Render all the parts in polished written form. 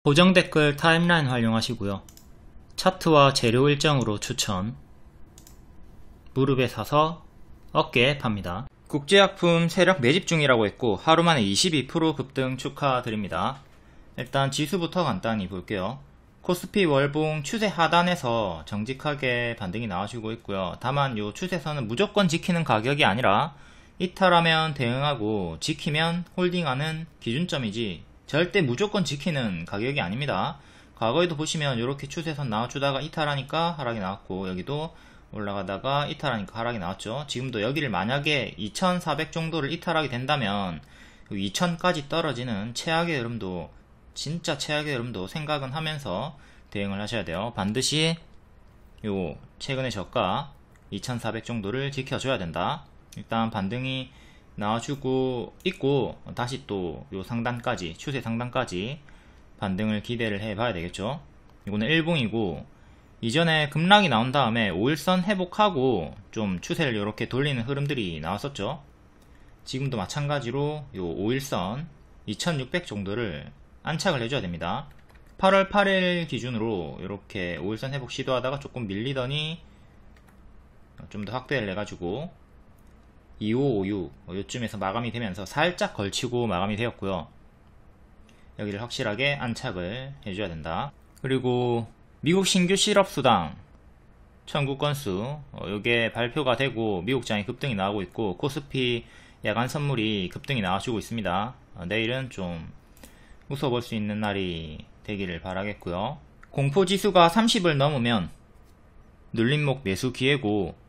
고정 댓글 타임라인 활용하시고요. 차트와 재료 일정으로 추천. 무릎에 사서 어깨에 팝니다. 국제약품 세력 매집 중이라고 했고 하루 만에 22% 급등 축하드립니다. 일단 지수부터 간단히 볼게요. 코스피 월봉 추세 하단에서 정직하게 반등이 나와주고 있고요. 다만 요 추세선은 무조건 지키는 가격이 아니라 이탈하면 대응하고 지키면 홀딩하는 기준점이지 절대 무조건 지키는 가격이 아닙니다. 과거에도 보시면 이렇게 추세선 나와주다가 이탈하니까 하락이 나왔고, 여기도 올라가다가 이탈하니까 하락이 나왔죠. 지금도 여기를 만약에 2400 정도를 이탈하게 된다면 2000까지 떨어지는 최악의 흐름도, 진짜 최악의 흐름도 생각은 하면서 대응을 하셔야 돼요. 반드시 요 최근의 저가 2400 정도를 지켜줘야 된다. 일단 반등이 나와주고 있고 다시 또 요 상단까지, 추세 상단까지 반등을 기대를 해봐야 되겠죠. 이거는 일봉이고, 이전에 급락이 나온 다음에 5일선 회복하고 좀 추세를 이렇게 돌리는 흐름들이 나왔었죠. 지금도 마찬가지로 요 5일선 2600 정도를 안착을 해줘야 됩니다. 8월 8일 기준으로 이렇게 5일선 회복 시도하다가 조금 밀리더니 좀 더 확대를 해가지고 2556 요쯤에서 마감이 되면서 살짝 걸치고 마감이 되었고요. 여기를 확실하게 안착을 해줘야 된다. 그리고 미국 신규 실업수당 청구 건수, 이게 발표가 되고 미국장이 급등이 나오고 있고, 코스피 야간 선물이 급등이 나와주고 있습니다. 내일은 좀 웃어볼 수 있는 날이 되기를 바라겠고요. 공포지수가 30을 넘으면 눌림목 매수 기회고,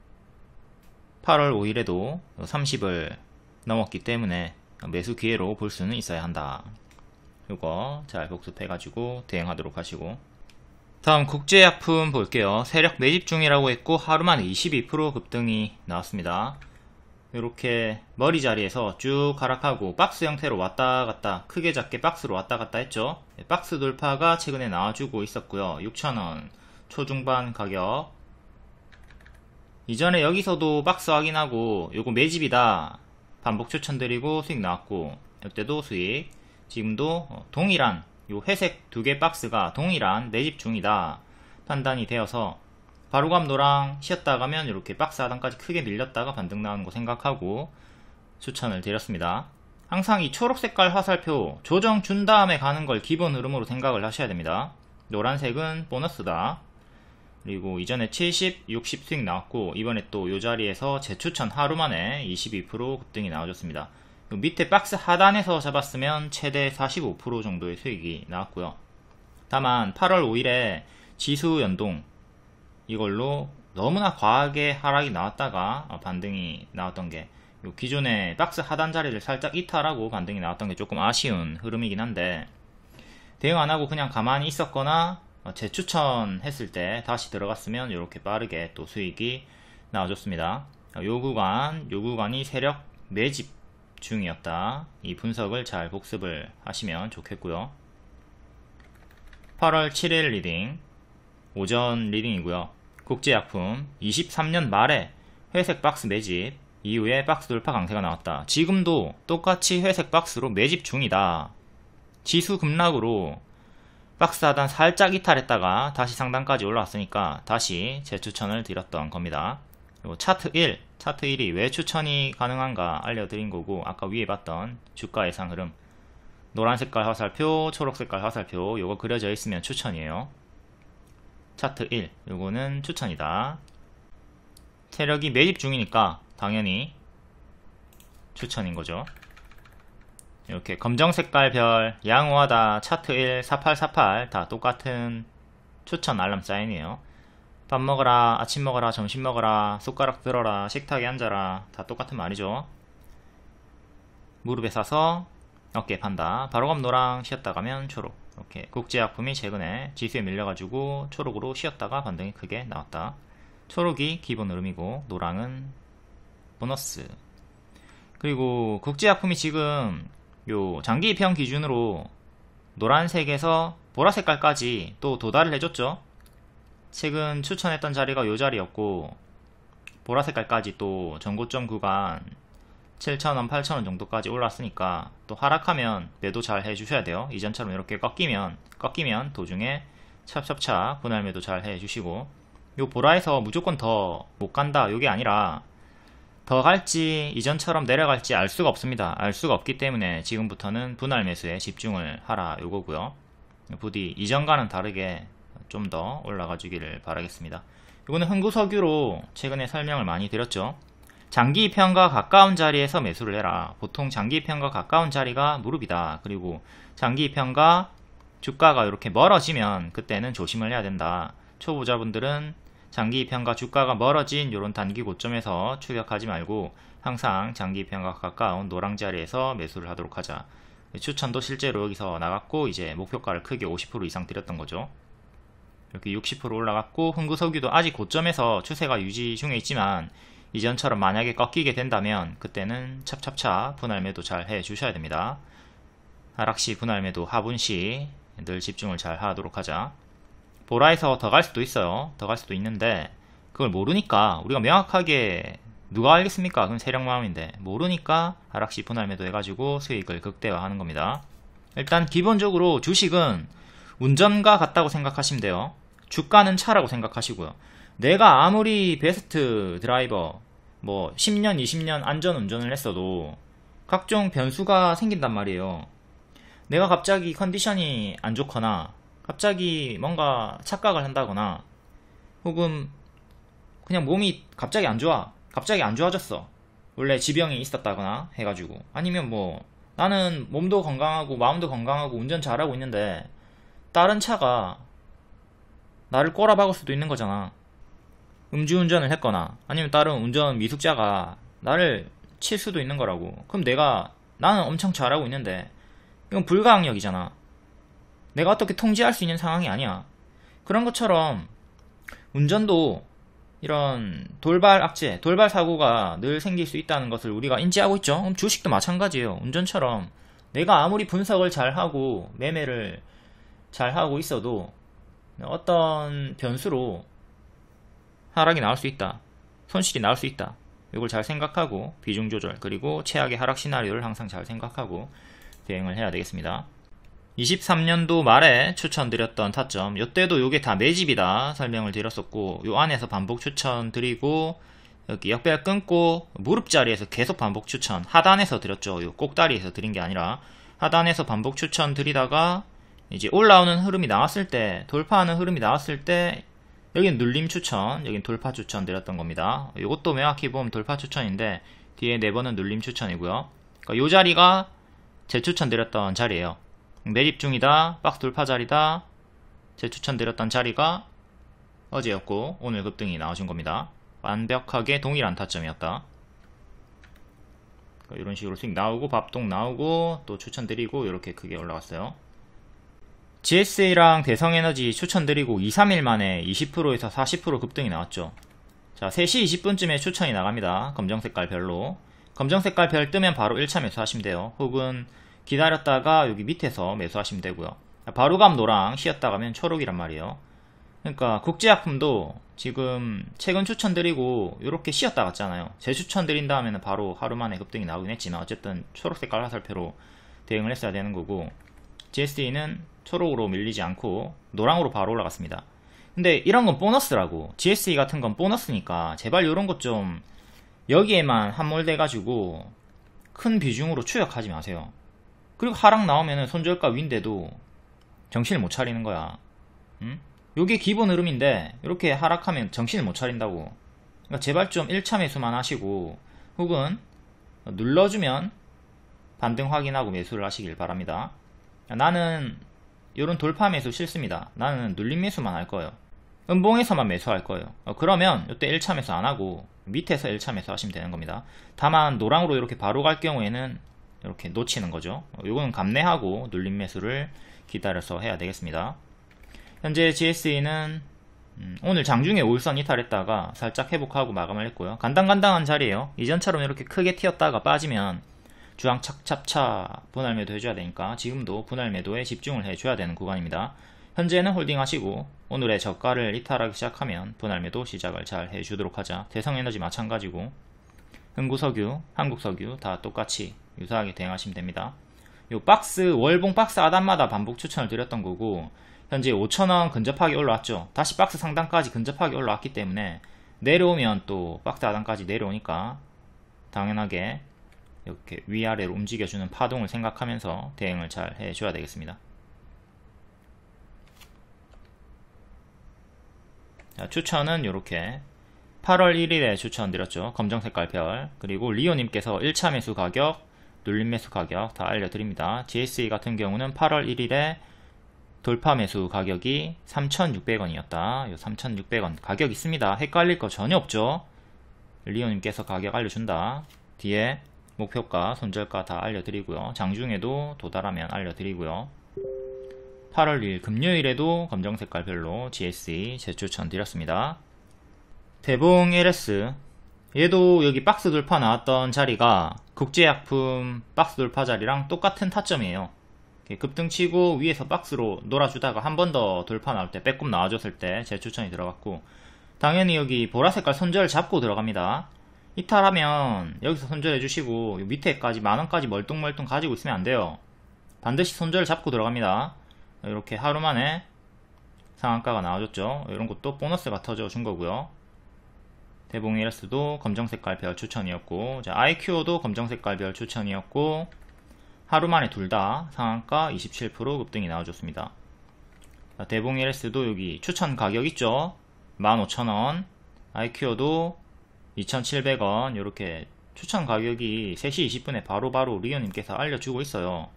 8월 5일에도 30을 넘었기 때문에 매수 기회로 볼 수는 있어야 한다. 이거 잘 복습해가지고 대응하도록 하시고, 다음 국제약품 볼게요. 세력 매집 중이라고 했고 하루 만에 22% 급등이 나왔습니다. 이렇게 머리 자리에서 쭉 하락하고 박스 형태로 왔다 갔다, 크게 작게 박스로 왔다 갔다 했죠. 박스 돌파가 최근에 나와주고 있었고요. 6,000원 초중반 가격. 이전에 여기서도 박스 확인하고 요거 매집이다 반복 추천드리고 수익 나왔고, 이때도 수익. 지금도 동일한 요 회색 두 개 박스가 동일한 매집 중이다 판단이 되어서 바로감 노랑 쉬었다 가면 이렇게 박스 하단까지 크게 밀렸다가 반등 나오는 거 생각하고 추천을 드렸습니다. 항상 이 초록 색깔 화살표 조정 준 다음에 가는 걸 기본 흐름으로 생각을 하셔야 됩니다. 노란색은 보너스다. 그리고 이전에 70, 60 수익 나왔고, 이번에 또 요 자리에서 재추천 하루 만에 22% 급등이 나와줬습니다. 밑에 박스 하단에서 잡았으면 최대 45% 정도의 수익이 나왔고요. 다만 8월 5일에 지수 연동 이걸로 너무나 과하게 하락이 나왔다가 반등이 나왔던 게, 기존의 박스 하단 자리를 살짝 이탈하고 반등이 나왔던 게 조금 아쉬운 흐름이긴 한데, 대응 안하고 그냥 가만히 있었거나 재추천했을 때 다시 들어갔으면 이렇게 빠르게 또 수익이 나와줬습니다. 요 구간이 세력 매집 중이었다. 이 분석을 잘 복습을 하시면 좋겠고요. 8월 7일 리딩 오전 리딩이고요. 국제약품 23년 말에 회색 박스 매집 이후에 박스 돌파 강세가 나왔다. 지금도 똑같이 회색 박스로 매집 중이다. 지수 급락으로 박스 하단 살짝 이탈했다가 다시 상단까지 올라왔으니까 다시 재추천을 드렸던 겁니다. 그리고 차트 1이 왜 추천이 가능한가 알려드린 거고, 아까 위에 봤던 주가 예상 흐름 노란 색깔 화살표, 초록 색깔 화살표 요거 그려져 있으면 추천이에요. 차트 1 요거는 추천이다. 세력이 매집 중이니까 당연히 추천인 거죠. 이렇게 검정 색깔 별 양호하다, 차트 1, 4848 다 똑같은 추천 알람 사인이에요. 밥 먹어라, 아침 먹어라, 점심 먹어라, 숟가락 들어라, 식탁에 앉아라 다 똑같은 말이죠. 무릎에 사서 어깨에 판다. 바로감 노랑 쉬었다 가면 초록. 이렇게 국제약품이 최근에 지수에 밀려가지고 초록으로 쉬었다가 반등이 크게 나왔다. 초록이 기본 흐름이고 노랑은 보너스. 그리고 국제약품이 지금 요 장기 입형 기준으로 노란색에서 보라색깔까지 또 도달을 해줬죠. 최근 추천했던 자리가 요 자리였고, 보라색깔까지 또 전고점 구간 7,000원, 8,000원 정도까지 올랐으니까 또 하락하면 매도 잘 해주셔야 돼요. 이전처럼 이렇게 꺾이면 도중에 찹찹찹 분할 매도 잘 해주시고, 요 보라에서 무조건 더 못 간다 요게 아니라 더 갈지 이전처럼 내려갈지 알 수가 없습니다. 알 수가 없기 때문에 지금부터는 분할 매수에 집중을 하라 요거고요. 부디 이전과는 다르게 좀 더 올라가 주기를 바라겠습니다. 이거는 흥구석유로 최근에 설명을 많이 드렸죠. 장기 이평과 가까운 자리에서 매수를 해라. 보통 장기 이평과 가까운 자리가 무릎이다. 그리고 장기 이평과 주가가 이렇게 멀어지면 그때는 조심을 해야 된다. 초보자분들은 장기 이평과 주가가 멀어진 이런 단기 고점에서 추격하지 말고 항상 장기 이평과 가까운 노랑 자리에서 매수를 하도록 하자. 추천도 실제로 여기서 나갔고 이제 목표가를 크게 50% 이상 드렸던 거죠. 이렇게 60% 올라갔고, 흥구석유도 아직 고점에서 추세가 유지 중에 있지만 이전처럼 만약에 꺾이게 된다면 그때는 찹찹찹 분할 매도 잘 해주셔야 됩니다. 하락시 분할 매도, 하분시 늘 집중을 잘 하도록 하자. 보라에서 더 갈 수도 있어요. 더 갈 수도 있는데 그걸 모르니까, 우리가 명확하게 누가 알겠습니까? 그건 세력 마음인데 모르니까 하락시 분할 매도 해가지고 수익을 극대화하는 겁니다. 일단 기본적으로 주식은 운전과 같다고 생각하시면 돼요. 주가는 차라고 생각하시고요. 내가 아무리 베스트 드라이버 뭐 10년 20년 안전 운전을 했어도 각종 변수가 생긴단 말이에요. 내가 갑자기 컨디션이 안 좋거나 갑자기 뭔가 착각을 한다거나 혹은 그냥 몸이 갑자기 안 좋아, 갑자기 안 좋아졌어, 원래 지병이 있었다거나 해가지고, 아니면 뭐 나는 몸도 건강하고 마음도 건강하고 운전 잘하고 있는데 다른 차가 나를 꼬라박을 수도 있는 거잖아. 음주운전을 했거나 아니면 다른 운전 미숙자가 나를 칠 수도 있는 거라고. 그럼 나는 엄청 잘하고 있는데 이건 불가항력이잖아. 내가 어떻게 통제할 수 있는 상황이 아니야. 그런 것처럼 운전도 이런 돌발 악재, 돌발 사고가 늘 생길 수 있다는 것을 우리가 인지하고 있죠. 그럼 주식도 마찬가지예요. 운전처럼 내가 아무리 분석을 잘하고 매매를 잘하고 있어도 어떤 변수로 하락이 나올 수 있다, 손실이 나올 수 있다. 이걸 잘 생각하고 비중 조절, 그리고 최악의 하락 시나리오를 항상 잘 생각하고 대응을 해야 되겠습니다. 23년도 말에 추천드렸던 타점, 이때도 요게 다 매집이다 설명을 드렸었고, 요 안에서 반복 추천 드리고 여기 역배열 끊고 무릎 자리에서 계속 반복 추천, 하단에서 드렸죠. 요 꼭다리에서 드린 게 아니라 하단에서 반복 추천 드리다가 이제 올라오는 흐름이 나왔을 때, 돌파하는 흐름이 나왔을 때 여긴 눌림 추천, 여긴 돌파 추천 드렸던 겁니다. 요것도 명확히 보면 돌파 추천인데 뒤에 4번은 눌림 추천이고요. 그러니까 요 자리가 제 추천 드렸던 자리예요. 매집 중이다, 박스 돌파 자리다, 제 추천 드렸던 자리가 어제였고 오늘 급등이 나오신 겁니다. 완벽하게 동일한 타점이었다. 그러니까 이런 식으로 수익 나오고 밥동 나오고 또 추천드리고 이렇게 크게 올라갔어요. GSA랑 대성에너지 추천드리고 2-3일 만에 20%에서 40% 급등이 나왔죠. 자, 3시 20분쯤에 추천이 나갑니다. 검정색깔 별로. 검정색깔 별 뜨면 바로 1차 매수하시면 돼요. 혹은 기다렸다가 여기 밑에서 매수하시면 되고요. 바로감 노랑, 쉬었다 가면 초록이란 말이에요. 그러니까 국제약품도 지금 최근 추천드리고 이렇게 쉬었다 갔잖아요. 재추천드린 다음에는 바로 하루 만에 급등이 나오긴 했지만 어쨌든 초록색깔 화살표로 대응을 했어야 되는 거고, GSA는 초록으로 밀리지 않고 노랑으로 바로 올라갔습니다. 근데 이런 건 보너스라고. GSA 같은 건 보너스니까 제발 이런 것 좀 여기에만 함몰돼 가지고 큰 비중으로 추격하지 마세요. 그리고 하락 나오면은 손절가 위인데도 정신을 못 차리는 거야. 응? 요게 기본 흐름인데 이렇게 하락하면 정신을 못 차린다고. 그러니까 제발 좀 1차 매수만 하시고 혹은 눌러주면 반등 확인하고 매수를 하시길 바랍니다. 나는 이런 돌파 매수 싫습니다. 나는 눌림 매수만 할 거예요. 음봉에서만 매수할 거예요. 그러면 이때 1차 매수 안 하고 밑에서 1차 매수 하시면 되는 겁니다. 다만 노랑으로 이렇게 바로 갈 경우에는 이렇게 놓치는 거죠. 이거는 감내하고 눌림 매수를 기다려서 해야 되겠습니다. 현재 GSA는 오늘 장중에 5일선 이탈했다가 살짝 회복하고 마감을 했고요. 간당간당한 자리에요. 이전처럼 이렇게 크게 튀었다가 빠지면 주황 찹찹차 분할 매도 해줘야 되니까 지금도 분할 매도에 집중을 해줘야 되는 구간입니다. 현재는 홀딩 하시고 오늘의 저가를 이탈하기 시작하면 분할 매도 시작을 잘 해주도록 하자. 대성에너지 마찬가지고 흥구석유, 한국석유 다 똑같이 유사하게 대응하시면 됩니다. 요 박스, 월봉 박스 하단마다 반복 추천을 드렸던 거고, 현재 5,000원 근접하게 올라왔죠. 다시 박스 상단까지 근접하게 올라왔기 때문에 내려오면 또 박스 하단까지 내려오니까 당연하게 이렇게 위아래로 움직여주는 파동을 생각하면서 대응을 잘 해줘야 되겠습니다. 자, 추천은 이렇게 8월 1일에 추천드렸죠. 검정색깔 별. 그리고 리오님께서 1차 매수 가격, 눌림 매수 가격 다 알려드립니다. GSE 같은 경우는 8월 1일에 돌파 매수 가격이 3,600원이었다. 요 3,600원 가격 있습니다. 헷갈릴 거 전혀 없죠. 리오님께서 가격 알려준다. 뒤에 목표가, 손절가 다 알려드리고요. 장중에도 도달하면 알려드리고요. 8월 2일 금요일에도 검정색깔 별로 GSE 재추천 드렸습니다. 대봉 LS, 얘도 여기 박스 돌파 나왔던 자리가 국제약품 박스 돌파 자리랑 똑같은 타점이에요. 급등치고 위에서 박스로 놀아주다가 한 번 더 돌파 나올 때, 빼꼼 나와줬을 때 재추천이 들어갔고, 당연히 여기 보라색깔 손절 잡고 들어갑니다. 이탈하면 여기서 손절해 주시고 밑에까지 만원까지 멀뚱멀뚱 가지고 있으면 안 돼요. 반드시 손절 잡고 들어갑니다. 이렇게 하루 만에 상한가가 나와줬죠. 이런 것도 보너스가 터져 준 거고요. 대봉 LS도 검정색깔 별 추천이었고, 자, IQO도 검정색깔 별 추천이었고, 하루 만에 둘 다 상한가 27% 급등이 나와줬습니다. 자, 대봉 LS도 여기 추천 가격 있죠. 15,000원, IQO도 2,700원, 이렇게 추천 가격이 3시 20분에 바로바로 리오님께서 알려주고 있어요.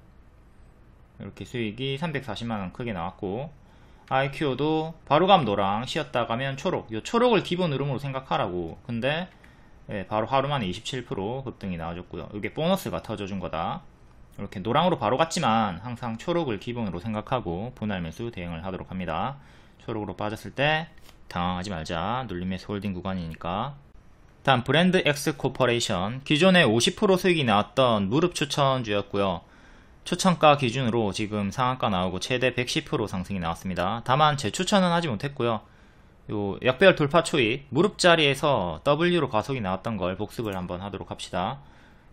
이렇게 수익이 340만원 크게 나왔고, IQO도 바로감 노랑, 쉬었다 가면 초록, 요 초록을 기본 흐름으로 생각하라고. 근데 바로 하루 만에 27% 급등이 나와줬고요. 이게 보너스가 터져준 거다. 이렇게 노랑으로 바로 갔지만 항상 초록을 기본으로 생각하고 분할 매수 대응을 하도록 합니다. 초록으로 빠졌을 때 당황하지 말자. 눌림 매수 홀딩 구간이니까. 다음 브랜드 X 코퍼레이션, 기존에 50% 수익이 나왔던 무릎 추천주였고요. 추천가 기준으로 지금 상한가 나오고 최대 110% 상승이 나왔습니다. 다만 재추천은 하지 못했고요. 요 약배열 돌파 초입, 무릎 자리에서 W로 가속이 나왔던 걸 복습을 한번 하도록 합시다.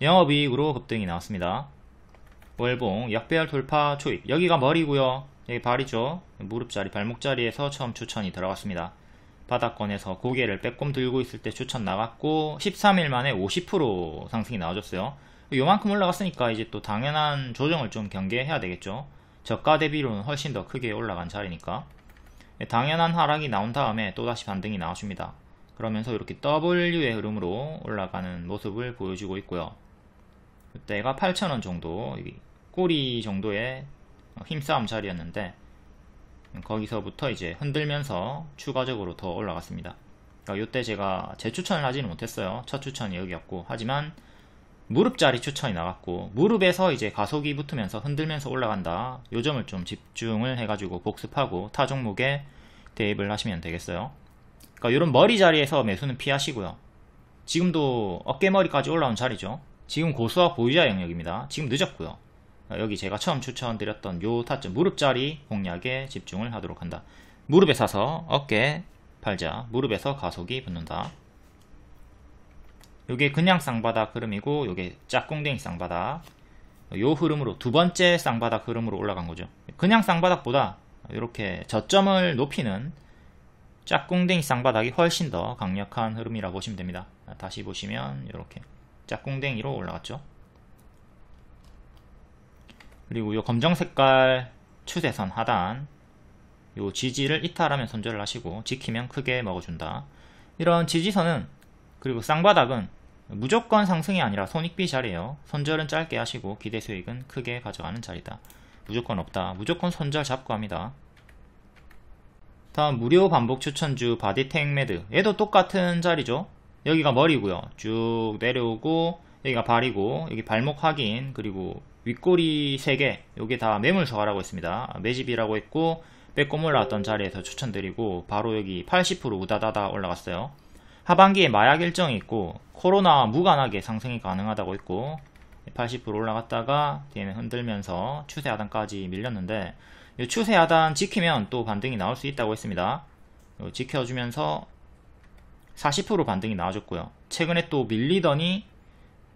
영업이익으로 급등이 나왔습니다. 월봉, 약배열 돌파 초입, 여기가 머리고요. 여기 발이죠. 무릎 자리, 발목 자리에서 처음 추천이 들어갔습니다. 바닥권에서 고개를 빼꼼 들고 있을 때 추천 나갔고 13일 만에 50% 상승이 나와줬어요. 요만큼 올라갔으니까 이제 또 당연한 조정을 좀 경계해야 되겠죠. 저가 대비로는 훨씬 더 크게 올라간 자리니까. 당연한 하락이 나온 다음에 또다시 반등이 나와줍니다. 그러면서 이렇게 W의 흐름으로 올라가는 모습을 보여주고 있고요. 그때가 8,000원 정도, 꼬리 정도의 힘싸움 자리였는데 거기서부터 이제 흔들면서 추가적으로 더 올라갔습니다. 그러니까 이때 제가 재추천을 하지는 못했어요. 첫 추천이 여기였고, 하지만 무릎 자리 추천이 나갔고, 무릎에서 이제 가속이 붙으면서 흔들면서 올라간다. 요 점을 좀 집중을 해가지고 복습하고 타 종목에 대입을 하시면 되겠어요. 그러니까 이런 머리 자리에서 매수는 피하시고요. 지금도 어깨머리까지 올라온 자리죠. 지금 고수와 보유자 영역입니다. 지금 늦었고요. 여기 제가 처음 추천드렸던 요 타점, 무릎 자리 공략에 집중을 하도록 한다. 무릎에 사서 어깨 팔자. 무릎에서 가속이 붙는다. 요게 그냥 쌍바닥 흐름이고, 요게 짝꿍댕이 쌍바닥. 요 흐름으로 두 번째 쌍바닥 흐름으로 올라간 거죠. 그냥 쌍바닥보다 이렇게 저점을 높이는 짝꿍댕이 쌍바닥이 훨씬 더 강력한 흐름이라고 보시면 됩니다. 다시 보시면 이렇게 짝꿍댕이로 올라갔죠. 그리고 요 검정 색깔 추세선 하단, 요 지지를 이탈하면 손절을 하시고 지키면 크게 먹어준다. 이런 지지선은, 그리고 쌍바닥은 무조건 상승이 아니라 손익비 자리에요. 손절은 짧게 하시고 기대 수익은 크게 가져가는 자리다. 무조건 없다. 무조건 손절 잡고 합니다. 다음 무료 반복 추천주 바디텍 매드, 얘도 똑같은 자리죠. 여기가 머리고요. 쭉 내려오고 여기가 발이고, 여기 발목 확인, 그리고 윗꼬리 3개, 요게 다 매물서가라고 했습니다. 매집이라고 했고, 빼꼼 올라왔던 자리에서 추천드리고 바로 여기 80% 우다다다 올라갔어요. 하반기에 마약 일정이 있고 코로나와 무관하게 상승이 가능하다고 했고 80% 올라갔다가 뒤에는 흔들면서 추세 하단까지 밀렸는데, 이 추세 하단 지키면 또 반등이 나올 수 있다고 했습니다. 지켜주면서 40% 반등이 나와줬고요. 최근에 또 밀리더니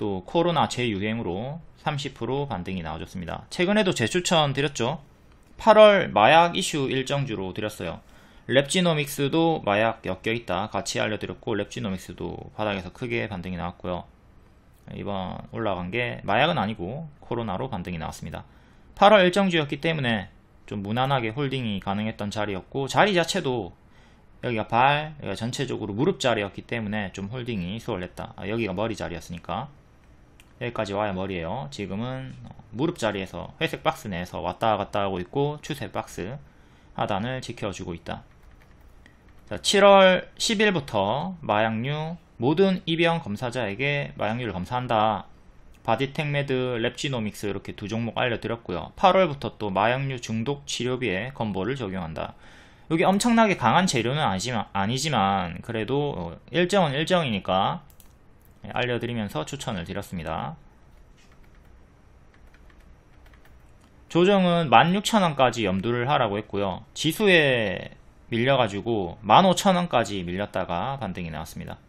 또 코로나 재유행으로 30% 반등이 나와줬습니다. 최근에도 재추천 드렸죠. 8월 마약 이슈 일정주로 드렸어요. 랩지노믹스도 마약 엮여있다 같이 알려드렸고, 랩지노믹스도 바닥에서 크게 반등이 나왔고요. 이번 올라간 게 마약은 아니고 코로나로 반등이 나왔습니다. 8월 일정주였기 때문에 좀 무난하게 홀딩이 가능했던 자리였고, 자리 자체도 여기가 여기가 전체적으로 무릎 자리였기 때문에 좀 홀딩이 수월했다. 여기가 머리 자리였으니까 여기까지 와야 머리예요. 지금은 무릎 자리에서 회색 박스 내에서 왔다 갔다 하고 있고, 추세 박스 하단을 지켜주고 있다. 자, 7월 10일부터 마약류 모든 입영 검사자에게 마약류를 검사한다. 바디텍메드, 랩지노믹스 이렇게 두 종목 알려드렸고요. 8월부터 또 마약류 중독 치료비에 건보를 적용한다. 여기 엄청나게 강한 재료는 아니지만 그래도 일정은 일정이니까 알려드리면서 추천을 드렸습니다. 조정은 16,000원까지 염두를 하라고 했고요. 지수에 밀려가지고 15,000원까지 밀렸다가 반등이 나왔습니다.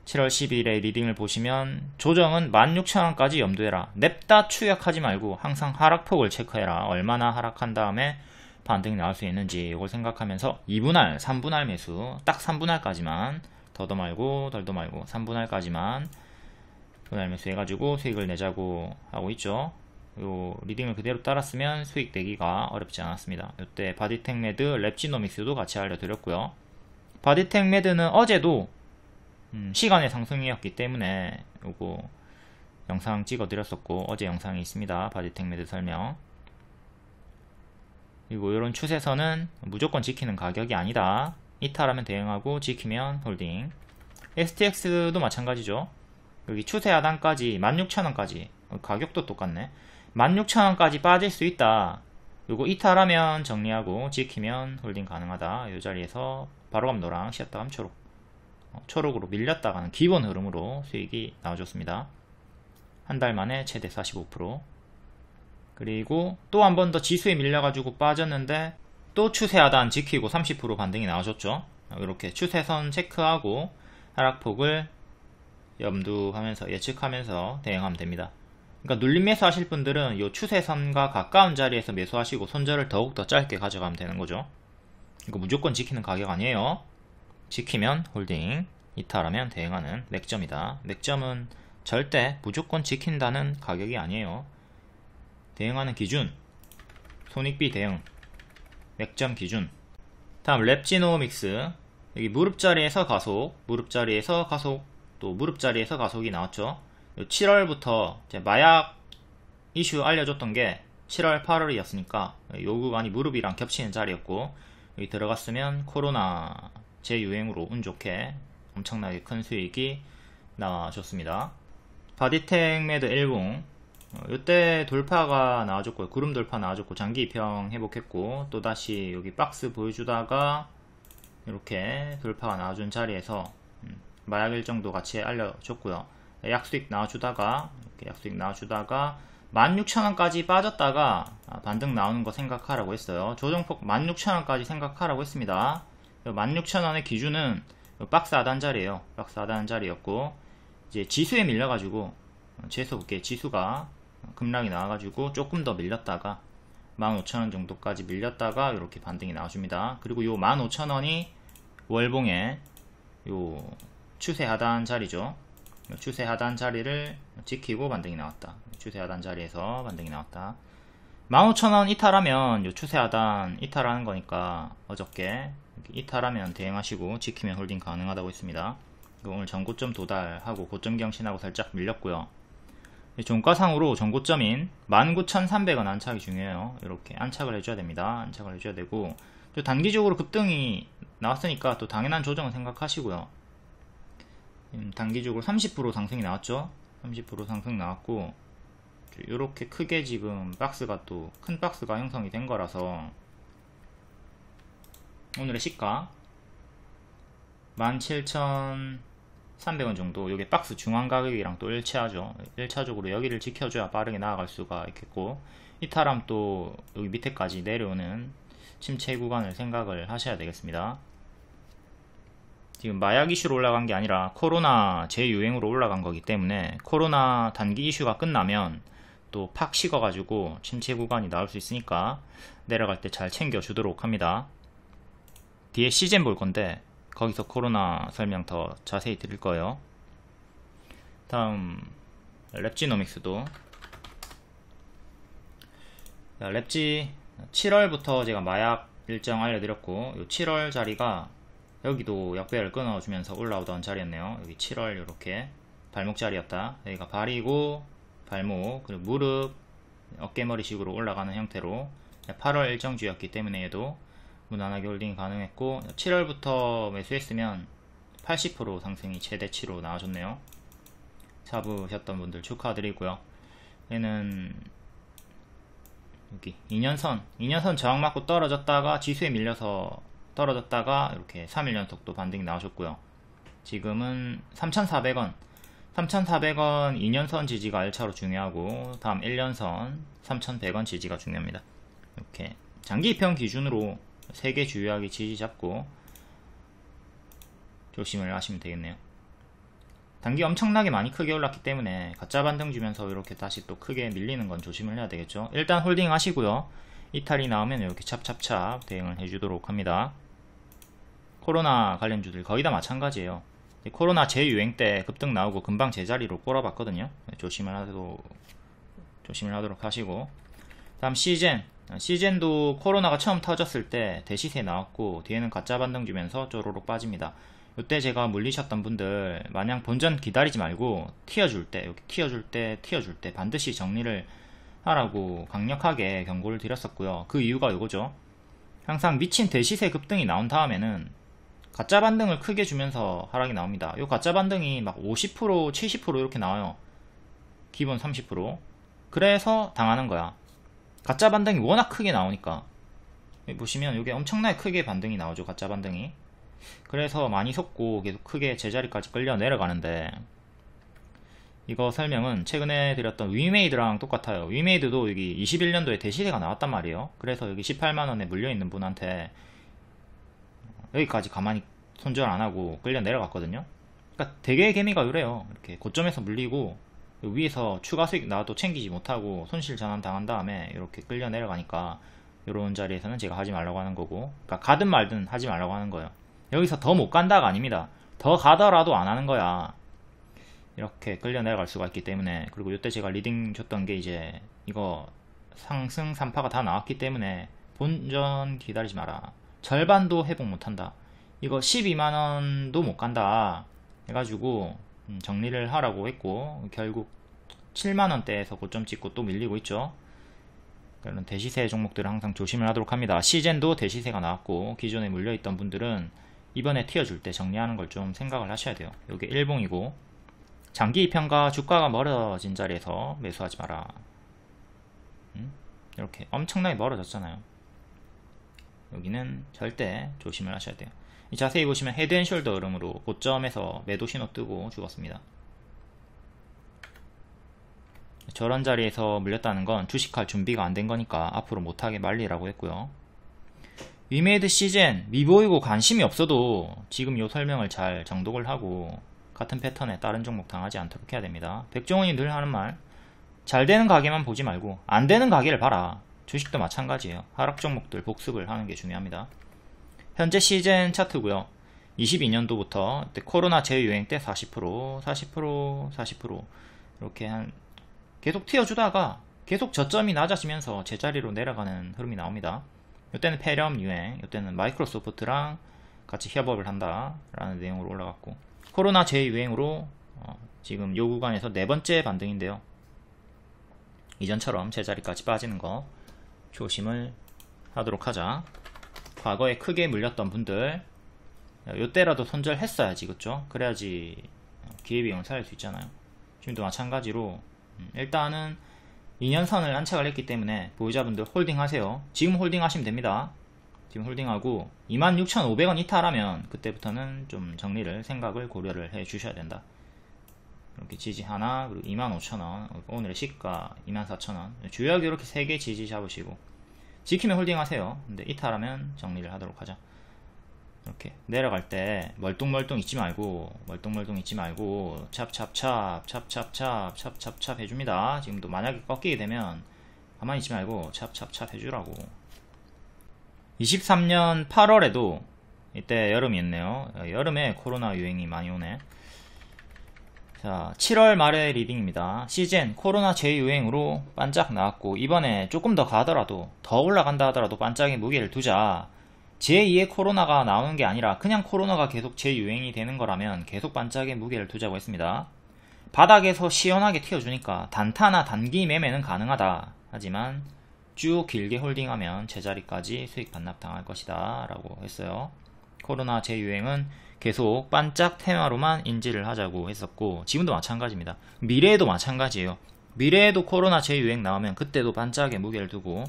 7월 10일에 리딩을 보시면 조정은 16,000원까지 염두해라. 냅다 추격하지 말고 항상 하락폭을 체크해라. 얼마나 하락한 다음에 반등이 나올 수 있는지 이걸 생각하면서 2분할, 3분할 매수, 딱 3분할까지만 더도 말고 덜도 말고 3분할까지만 분할 매수 해가지고 수익을 내자고 하고 있죠. 요 리딩을 그대로 따랐으면 수익 내기가 어렵지 않았습니다. 이때 바디텍메드, 랩지노믹스도 같이 알려드렸고요. 바디텍메드는 어제도 시간의 상승이었기 때문에 요거 영상 찍어 드렸었고, 어제 영상이 있습니다. 바디텍메드 설명. 그리고 이런 추세선은 무조건 지키는 가격이 아니다. 이탈하면 대응하고 지키면 홀딩. STX도 마찬가지죠. 여기 추세 하단까지 16,000원까지 가격도 똑같네. 16,000원까지 빠질 수 있다. 요거 이탈하면 정리하고 지키면 홀딩 가능하다. 이 자리에서 바로 감 노랑, 쉬었다 감 초록. 초록으로 밀렸다가는 기본 흐름으로 수익이 나와줬습니다. 한 달 만에 최대 45%. 그리고 또 한 번 더 지수에 밀려가지고 빠졌는데 또 추세 하단 지키고 30% 반등이 나와줬죠. 이렇게 추세선 체크하고 하락폭을 염두하면서 예측하면서 대응하면 됩니다. 그러니까 눌림 매수 하실 분들은 이 추세선과 가까운 자리에서 매수하시고 손절을 더욱더 짧게 가져가면 되는 거죠. 이거 무조건 지키는 가격 아니에요. 지키면 홀딩, 이탈하면 대응하는 맥점이다. 맥점은 절대 무조건 지킨다는 가격이 아니에요. 대응하는 기준, 손익비 대응, 맥점 기준. 다음 랩지노믹스. 여기 무릎 자리에서 가속, 무릎 자리에서 가속, 또 무릎 자리에서 가속이 나왔죠. 7월부터 마약 이슈 알려줬던 게 7월 8월이었으니까 요 구간이 무릎이랑 겹치는 자리였고, 여기 들어갔으면 코로나 재유행으로 운 좋게 엄청나게 큰 수익이 나와줬습니다. 바디텍메드 일봉, 이때 돌파가 나와줬고요. 구름 돌파 나와줬고 장기 입형 회복했고, 또다시 여기 박스 보여주다가 이렇게 돌파가 나와준 자리에서 마약 일정도 같이 알려줬고요. 약수익 나와주다가 이렇게 약수익 나와주다가 16,000원까지 빠졌다가 반등 나오는 거 생각하라고 했어요. 조정폭 16,000원까지 생각하라고 했습니다. 16,000원의 기준은 박스 하단 자리에요. 박스 하단 자리였고, 이제 지수에 밀려가지고 재서 볼게. 지수가 급락이 나와가지고 조금 더 밀렸다가 15,000원 정도까지 밀렸다가 이렇게 반등이 나와줍니다. 그리고 요 15,000원이 월봉의 요 추세 하단 자리죠. 추세 하단 자리를 지키고 반등이 나왔다. 추세 하단 자리에서 반등이 나왔다. 15,000원 이탈하면 요 추세 하단 이탈하는 거니까 어저께 이탈하면 대응하시고 지키면 홀딩 가능하다고 했습니다. 오늘 전고점 도달하고 고점 경신하고 살짝 밀렸고요. 종가상으로 전고점인 19,300원 안착이 중요해요. 이렇게 안착을 해줘야 됩니다. 안착을 해줘야 되고, 또 단기적으로 급등이 나왔으니까 또 당연한 조정을 생각하시고요. 단기적으로 30% 상승이 나왔죠. 30% 상승 나왔고, 이렇게 크게 지금 박스가 또 큰 박스가 형성이 된 거라서 오늘의 시가 17,300원 정도, 요게 박스 중앙 가격이랑 또 일치하죠. 1차적으로 여기를 지켜줘야 빠르게 나아갈 수가 있겠고, 이탈하면 또 여기 밑에까지 내려오는 침체 구간을 생각을 하셔야 되겠습니다. 지금 마약 이슈로 올라간 게 아니라 코로나 재유행으로 올라간 거기 때문에 코로나 단기 이슈가 끝나면 또 팍 식어가지고 침체 구간이 나올 수 있으니까 내려갈 때 잘 챙겨주도록 합니다. 뒤에 시젠 볼 건데 거기서 코로나 설명 더 자세히 드릴 거예요. 다음 랩지노믹스도 랩지 7월부터 제가 마약 일정 알려드렸고 요 7월 자리가 여기도 역배열 끊어주면서 올라오던 자리였네요. 여기 7월 이렇게 발목 자리였다. 여기가 발이고 발목 그리고 무릎 어깨머리식으로 올라가는 형태로 8월 일정주였기 때문에 얘도 무난하게 홀딩이 가능했고 7월부터 매수했으면 80% 상승이 최대치로 나와줬네요. 잡으셨던 분들 축하드리고요. 얘는 여기 2년선 저항 맞고 떨어졌다가 지수에 밀려서 떨어졌다가 이렇게 3일 연속도 반등이 나오셨고요. 지금은 3,400원 2년선 지지가 1차로 중요하고 다음 1년선 3,100원 지지가 중요합니다. 이렇게 장기평 기준으로 3개 주요하게 지지 잡고 조심을 하시면 되겠네요. 단기 엄청나게 많이 크게 올랐기 때문에 가짜 반등 주면서 이렇게 다시 또 크게 밀리는 건 조심을 해야 되겠죠. 일단 홀딩 하시고요. 이탈이 나오면 이렇게 찹찹찹 대응을 해주도록 합니다. 코로나 관련주들 거의 다 마찬가지예요. 코로나 재유행 때 급등 나오고 금방 제자리로 꼬라봤거든요. 조심을 하도록 하시고 다음 시젠도 코로나가 처음 터졌을 때 대시세 나왔고 뒤에는 가짜 반등 주면서 쪼로록 빠집니다. 이때 제가 물리셨던 분들 마냥 본전 기다리지 말고 튀어줄 때 반드시 정리를 하라고 강력하게 경고를 드렸었고요. 그 이유가 이거죠. 항상 미친 대시세 급등이 나온 다음에는 가짜 반등을 크게 주면서 하락이 나옵니다. 이 가짜 반등이 막 50%, 70% 이렇게 나와요. 기본 30%. 그래서 당하는 거야. 가짜 반등이 워낙 크게 나오니까. 여기 보시면 이게 엄청나게 크게 반등이 나오죠. 가짜 반등이. 그래서 많이 속고 계속 크게 제자리까지 끌려 내려가는데 이거 설명은 최근에 드렸던 위메이드랑 똑같아요. 위메이드도 여기 21년도에 대시세가 나왔단 말이에요. 그래서 여기 18만원에 물려있는 분한테 여기까지 가만히 손절 안하고 끌려 내려갔거든요. 그러니까 되게 개미가 이래요. 이렇게 고점에서 물리고 위에서 추가 수익 나와도 챙기지 못하고 손실 전환 당한 다음에 이렇게 끌려 내려가니까 이런 자리에서는 제가 하지 말라고 하는 거고, 그러니까 가든 말든 하지 말라고 하는 거예요. 여기서 더 못 간다가 아닙니다. 더 가더라도 안 하는 거야. 이렇게 끌려 내려갈 수가 있기 때문에. 그리고 이때 제가 리딩 줬던 게 이제 이거 상승 3파가 다 나왔기 때문에 본전 기다리지 마라. 절반도 회복 못한다. 이거 12만원도 못 간다 해가지고 정리를 하라고 했고, 결국 7만원대에서 고점 찍고 또 밀리고 있죠. 그런 대시세 종목들은 항상 조심을 하도록 합니다. 시젠도 대시세가 나왔고 기존에 물려있던 분들은 이번에 튀어줄 때 정리하는 걸 좀 생각을 하셔야 돼요. 이게 일봉이고 장기 입형과 주가가 멀어진 자리에서 매수하지 마라. 이렇게 엄청나게 멀어졌잖아요. 여기는 절대 조심을 하셔야 돼요. 자세히 보시면 헤드앤숄더 흐름으로 고점에서 매도 신호 뜨고 죽었습니다. 저런 자리에서 물렸다는 건 주식할 준비가 안 된 거니까 앞으로 못하게 말리라고 했고요. 위메이드 시젠 미보이고 관심이 없어도 지금 요 설명을 잘 정독을 하고 같은 패턴에 다른 종목 당하지 않도록 해야 됩니다. 백종원이 늘 하는 말, 잘 되는 가게만 보지 말고 안 되는 가게를 봐라. 주식도 마찬가지예요. 하락 종목들 복습을 하는 게 중요합니다. 현재 시젠 차트고요. 22년도부터 코로나 재유행 때 40% 이렇게 한 계속 튀어주다가 계속 저점이 낮아지면서 제자리로 내려가는 흐름이 나옵니다. 이때는 폐렴 유행, 이때는 마이크로소프트랑 같이 협업을 한다 라는 내용으로 올라갔고, 코로나 재유행으로 지금 요 구간에서 네 번째 반등인데요. 이전처럼 제자리까지 빠지는 거 조심을 하도록 하자. 과거에 크게 물렸던 분들 요때라도 손절했어야지, 그쵸? 그래야지 기회비용을 살릴 수 있잖아요. 지금도 마찬가지로 일단은 2년선을 안착을 했기 때문에 보유자분들 홀딩 하세요. 지금 홀딩 하시면 됩니다. 지금 홀딩하고 26,500원 이탈하면 그때부터는 좀 정리를 생각을 고려를 해 주셔야 된다. 이렇게 지지 하나, 그리고 25,000원, 오늘의 시가 24,000원, 주요하게 이렇게 3개 지지 잡으시고 지키면 홀딩 하세요. 근데 이탈하면 정리를 하도록 하자. 이렇게 내려갈 때 멀뚱멀뚱 있지 말고 찹찹찹 해줍니다. 지금도 만약에 꺾이게 되면 가만히 있지 말고 찹찹찹 해주라고. 23년 8월에도 이때 여름이었네요. 여름에 코로나 유행이 많이 오네. 자, 7월 말의 리딩입니다. 시젠 코로나 재유행으로 반짝 나왔고, 이번에 조금 더 가더라도, 더 올라간다 하더라도 반짝의 무게를 두자. 제2의 코로나가 나오는 게 아니라 그냥 코로나가 계속 재유행이 되는 거라면 계속 반짝의 무게를 두자고 했습니다. 바닥에서 시원하게 튀어주니까 단타나 단기 매매는 가능하다. 하지만 쭉 길게 홀딩하면 제자리까지 수익 반납 당할 것이다 라고 했어요. 코로나 재유행은 계속 반짝 테마로만 인지를 하자고 했었고, 지금도 마찬가지입니다. 미래에도 마찬가지예요. 미래에도 코로나 재유행 나오면 그때도 반짝의 무게를 두고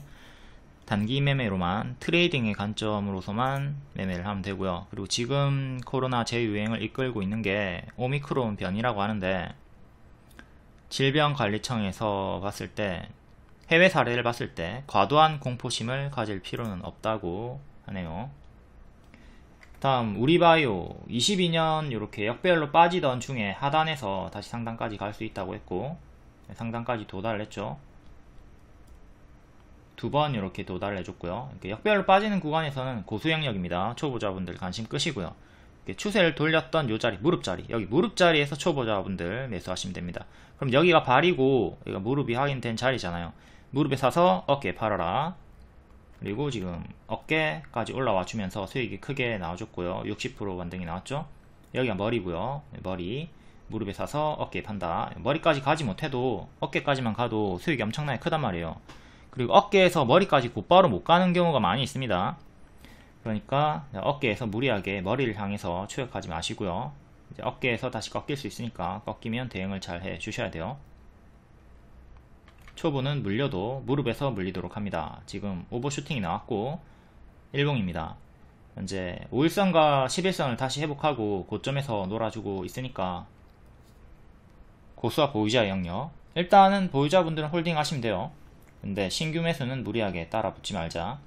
단기 매매로만, 트레이딩의 관점으로서만 매매를 하면 되고요. 그리고 지금 코로나 재유행을 이끌고 있는 게 오미크론 변이라고 하는데, 질병관리청에서 봤을 때, 해외 사례를 봤을 때 과도한 공포심을 가질 필요는 없다고 하네요. 다음 우리바이오 22년 이렇게 역배열로 빠지던 중에 하단에서 다시 상단까지 갈 수 있다고 했고, 상단까지 도달을 했죠. 두 번 이렇게 도달을 해줬고요. 이렇게 역배열로 빠지는 구간에서는 고수영역입니다. 초보자분들 관심 끄시고요. 이렇게 추세를 돌렸던 요 자리, 무릎자리, 여기 무릎자리에서 초보자분들 매수하시면 됩니다. 그럼 여기가 발이고 여기가 무릎이 확인된 자리잖아요. 무릎에 사서 어깨에 팔아라. 그리고 지금 어깨까지 올라와 주면서 수익이 크게 나와줬고요. 60% 반등이 나왔죠. 여기가 머리고요. 머리, 무릎에 사서 어깨에 판다. 머리까지 가지 못해도 어깨까지만 가도 수익이 엄청나게 크단 말이에요. 그리고 어깨에서 머리까지 곧바로 못 가는 경우가 많이 있습니다. 그러니까 어깨에서 무리하게 머리를 향해서 추격하지 마시고요. 이제 어깨에서 다시 꺾일 수 있으니까 꺾이면 대응을 잘 해 주셔야 돼요. 초보는 물려도 무릎에서 물리도록 합니다. 지금 오버슈팅이 나왔고 일봉입니다. 현재 5일선과 11선을 다시 회복하고 고점에서 놀아주고 있으니까 고수와 보유자의 영역, 일단은 보유자분들은 홀딩 하시면 돼요. 근데 신규 매수는 무리하게 따라 붙지 말자.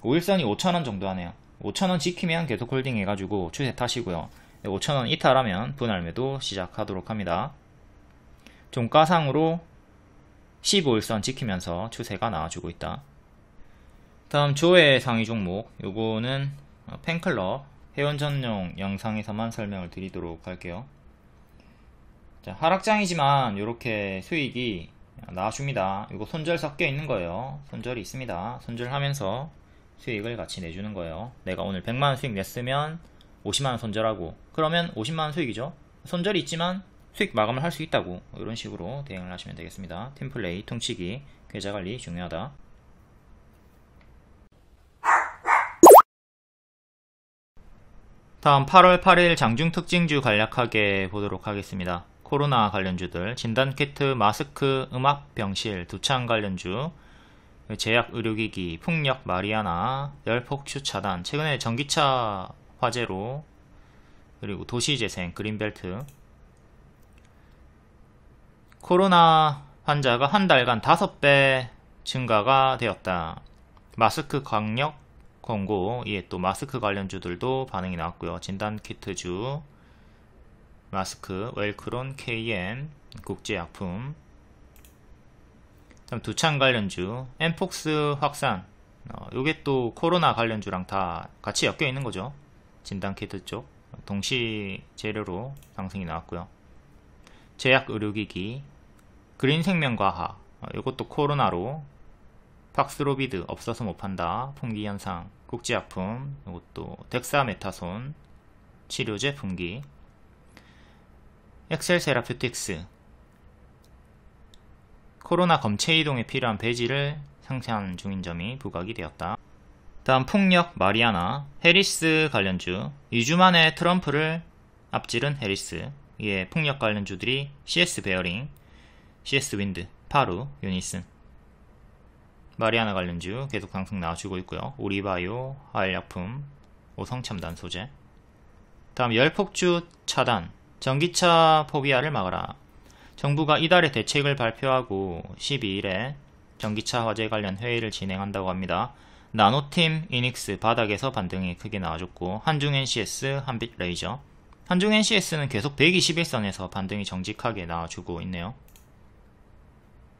5일선이 5,000원 정도 하네요. 5,000원 지키면 계속 홀딩 해가지고 추세 타시고요. 5,000원 이탈하면 분할 매도 시작하도록 합니다. 종가상으로 15일선 지키면서 추세가 나와주고 있다. 다음 조회 상위 종목, 요거는 팬클럽 회원 전용 영상에서만 설명을 드리도록 할게요. 자, 하락장이지만 이렇게 수익이 나와줍니다. 이거 손절 섞여 있는 거예요. 손절이 있습니다. 손절하면서 수익을 같이 내주는 거예요. 내가 오늘 100만원 수익 냈으면 50만원 손절하고, 그러면 50만원 수익이죠. 손절이 있지만 수익 마감을 할 수 있다고, 이런 식으로 대응을 하시면 되겠습니다. 팀플레이, 퉁치기, 계좌관리 중요하다. 다음 8월 8일 장중 특징주 간략하게 보도록 하겠습니다. 코로나 관련주들, 진단키트, 마스크, 음압병실, 두창 관련주, 제약 의료기기, 풍력, 마리아나, 열폭추 차단, 최근에 전기차 화재로, 그리고 도시재생, 그린벨트. 코로나 환자가 한 달간 5배 증가가 되었다. 마스크 강력 권고, 이에 또 마스크 관련주들도 반응이 나왔고요. 진단키트주, 마스크, 웰크론, KM, 국제약품. 다음 두창 관련주, 엠폭스 확산. 요게 또 코로나 관련주랑 다 같이 엮여 있는 거죠. 진단키트 쪽 동시 재료로 상승이 나왔고요. 제약 의료기기, 그린생명과학, 요것도 코로나로. 팍스로비드 없어서 못 판다, 품귀현상, 국제약품, 요것도 덱사메타손, 치료제 품귀. 엑셀세라퓨틱스, 코로나 검체 이동에 필요한 배지를 생산 중인 점이 부각이 되었다. 다음 풍력, 마리아나, 해리스 관련주, 2주 만에 트럼프를 앞지른 해리스. 이에 풍력 관련주들이 CS 베어링, CS 윈드, 파루, 유니슨. 마리아나 관련주 계속 상승 나와주고 있고요. 우리바이오, 화일약품, 오성첨단 소재. 다음 열폭주 차단, 전기차 포비아를 막아라. 정부가 이달에 대책을 발표하고 12일에 전기차 화재 관련 회의를 진행한다고 합니다. 나노팀 이닉스 바닥에서 반등이 크게 나와줬고, 한중 NCS, 한빛레이저. 한중 NCS는 계속 121선에서 반등이 정직하게 나와주고 있네요.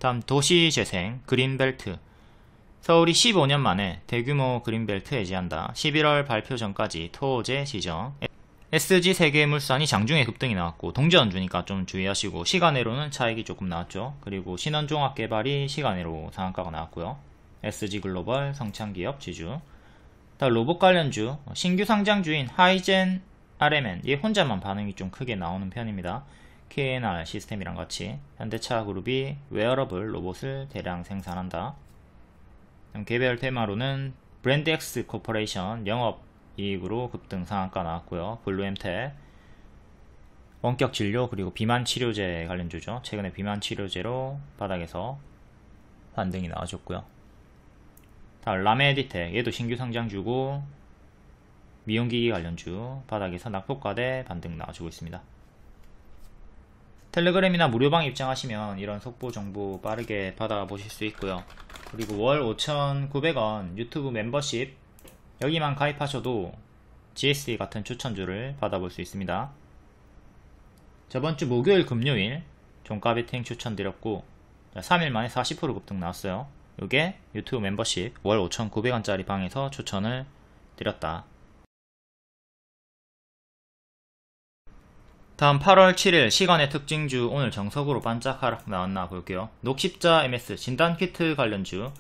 다음 도시재생 그린벨트. 서울이 15년 만에 대규모 그린벨트 해제한다. 11월 발표 전까지 토제 지정. SG 세계물산이 장중에 급등이 나왔고, 동전주니까 좀 주의하시고, 시간외로는 차익이 조금 나왔죠. 그리고 신원종합개발이 시간외로 상한가가 나왔고요. SG 글로벌, 성창기업 지주. 다음 로봇 관련주, 신규 상장주인 하이젠 RMN, 얘 혼자만 반응이 좀 크게 나오는 편입니다. KNR 시스템이랑 같이 현대차 그룹이 웨어러블 로봇을 대량 생산한다. 개별 테마로는 브랜드엑스 코퍼레이션 영업이익으로 급등 상한가 나왔고요. 블루엠텍 원격 진료 그리고 비만 치료제 관련주죠. 최근에 비만 치료제로 바닥에서 반등이 나와줬고요. 다음 라메디텍, 얘도 신규 상장주고 미용기기 관련주 바닥에서 낙폭과대 반등 나와주고 있습니다. 텔레그램이나 무료방 입장하시면 이런 속보 정보 빠르게 받아보실 수 있고요. 그리고 월 5,900원 유튜브 멤버십 여기만 가입하셔도 GSE 같은 추천주를 받아볼 수 있습니다. 저번주 목요일 금요일 종가 베팅 추천드렸고 3일 만에 40% 급등 나왔어요. 요게 유튜브 멤버십 월 5,900원짜리 방에서 추천을 드렸다. 다음 8월 7일 시간의 특징주 오늘 정석으로 반짝 하락 나왔나 볼게요. 녹십자 MS 진단키트 관련주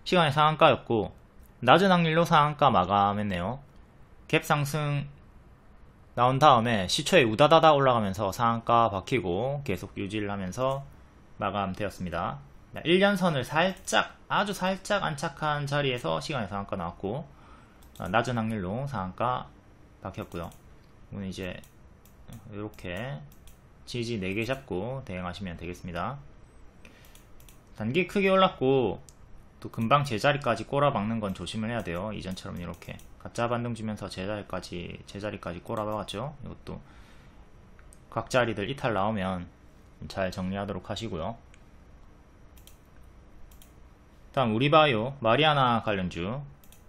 시간의 상한가였고 낮은 확률로 상한가 마감했네요. 갭 상승 나온 다음에 시초에 우다다다 올라가면서 상한가 박히고 계속 유지를 하면서 마감되었습니다. 1년선을 살짝 아주 살짝 안착한 자리에서 시간의 상한가 나왔고 낮은 확률로 상한가 박혔고요. 오늘 이제 이렇게 지지 4개 잡고 대응하시면 되겠습니다. 단기 크게 올랐고 또 금방 제자리까지 꼬라박는 건 조심을 해야 돼요. 이전처럼 이렇게 가짜 반등 주면서 제자리까지 꼬라박았죠. 이것도 각 자리들 이탈 나오면 잘 정리하도록 하시고요. 다음 우리바이오 마리아나 관련주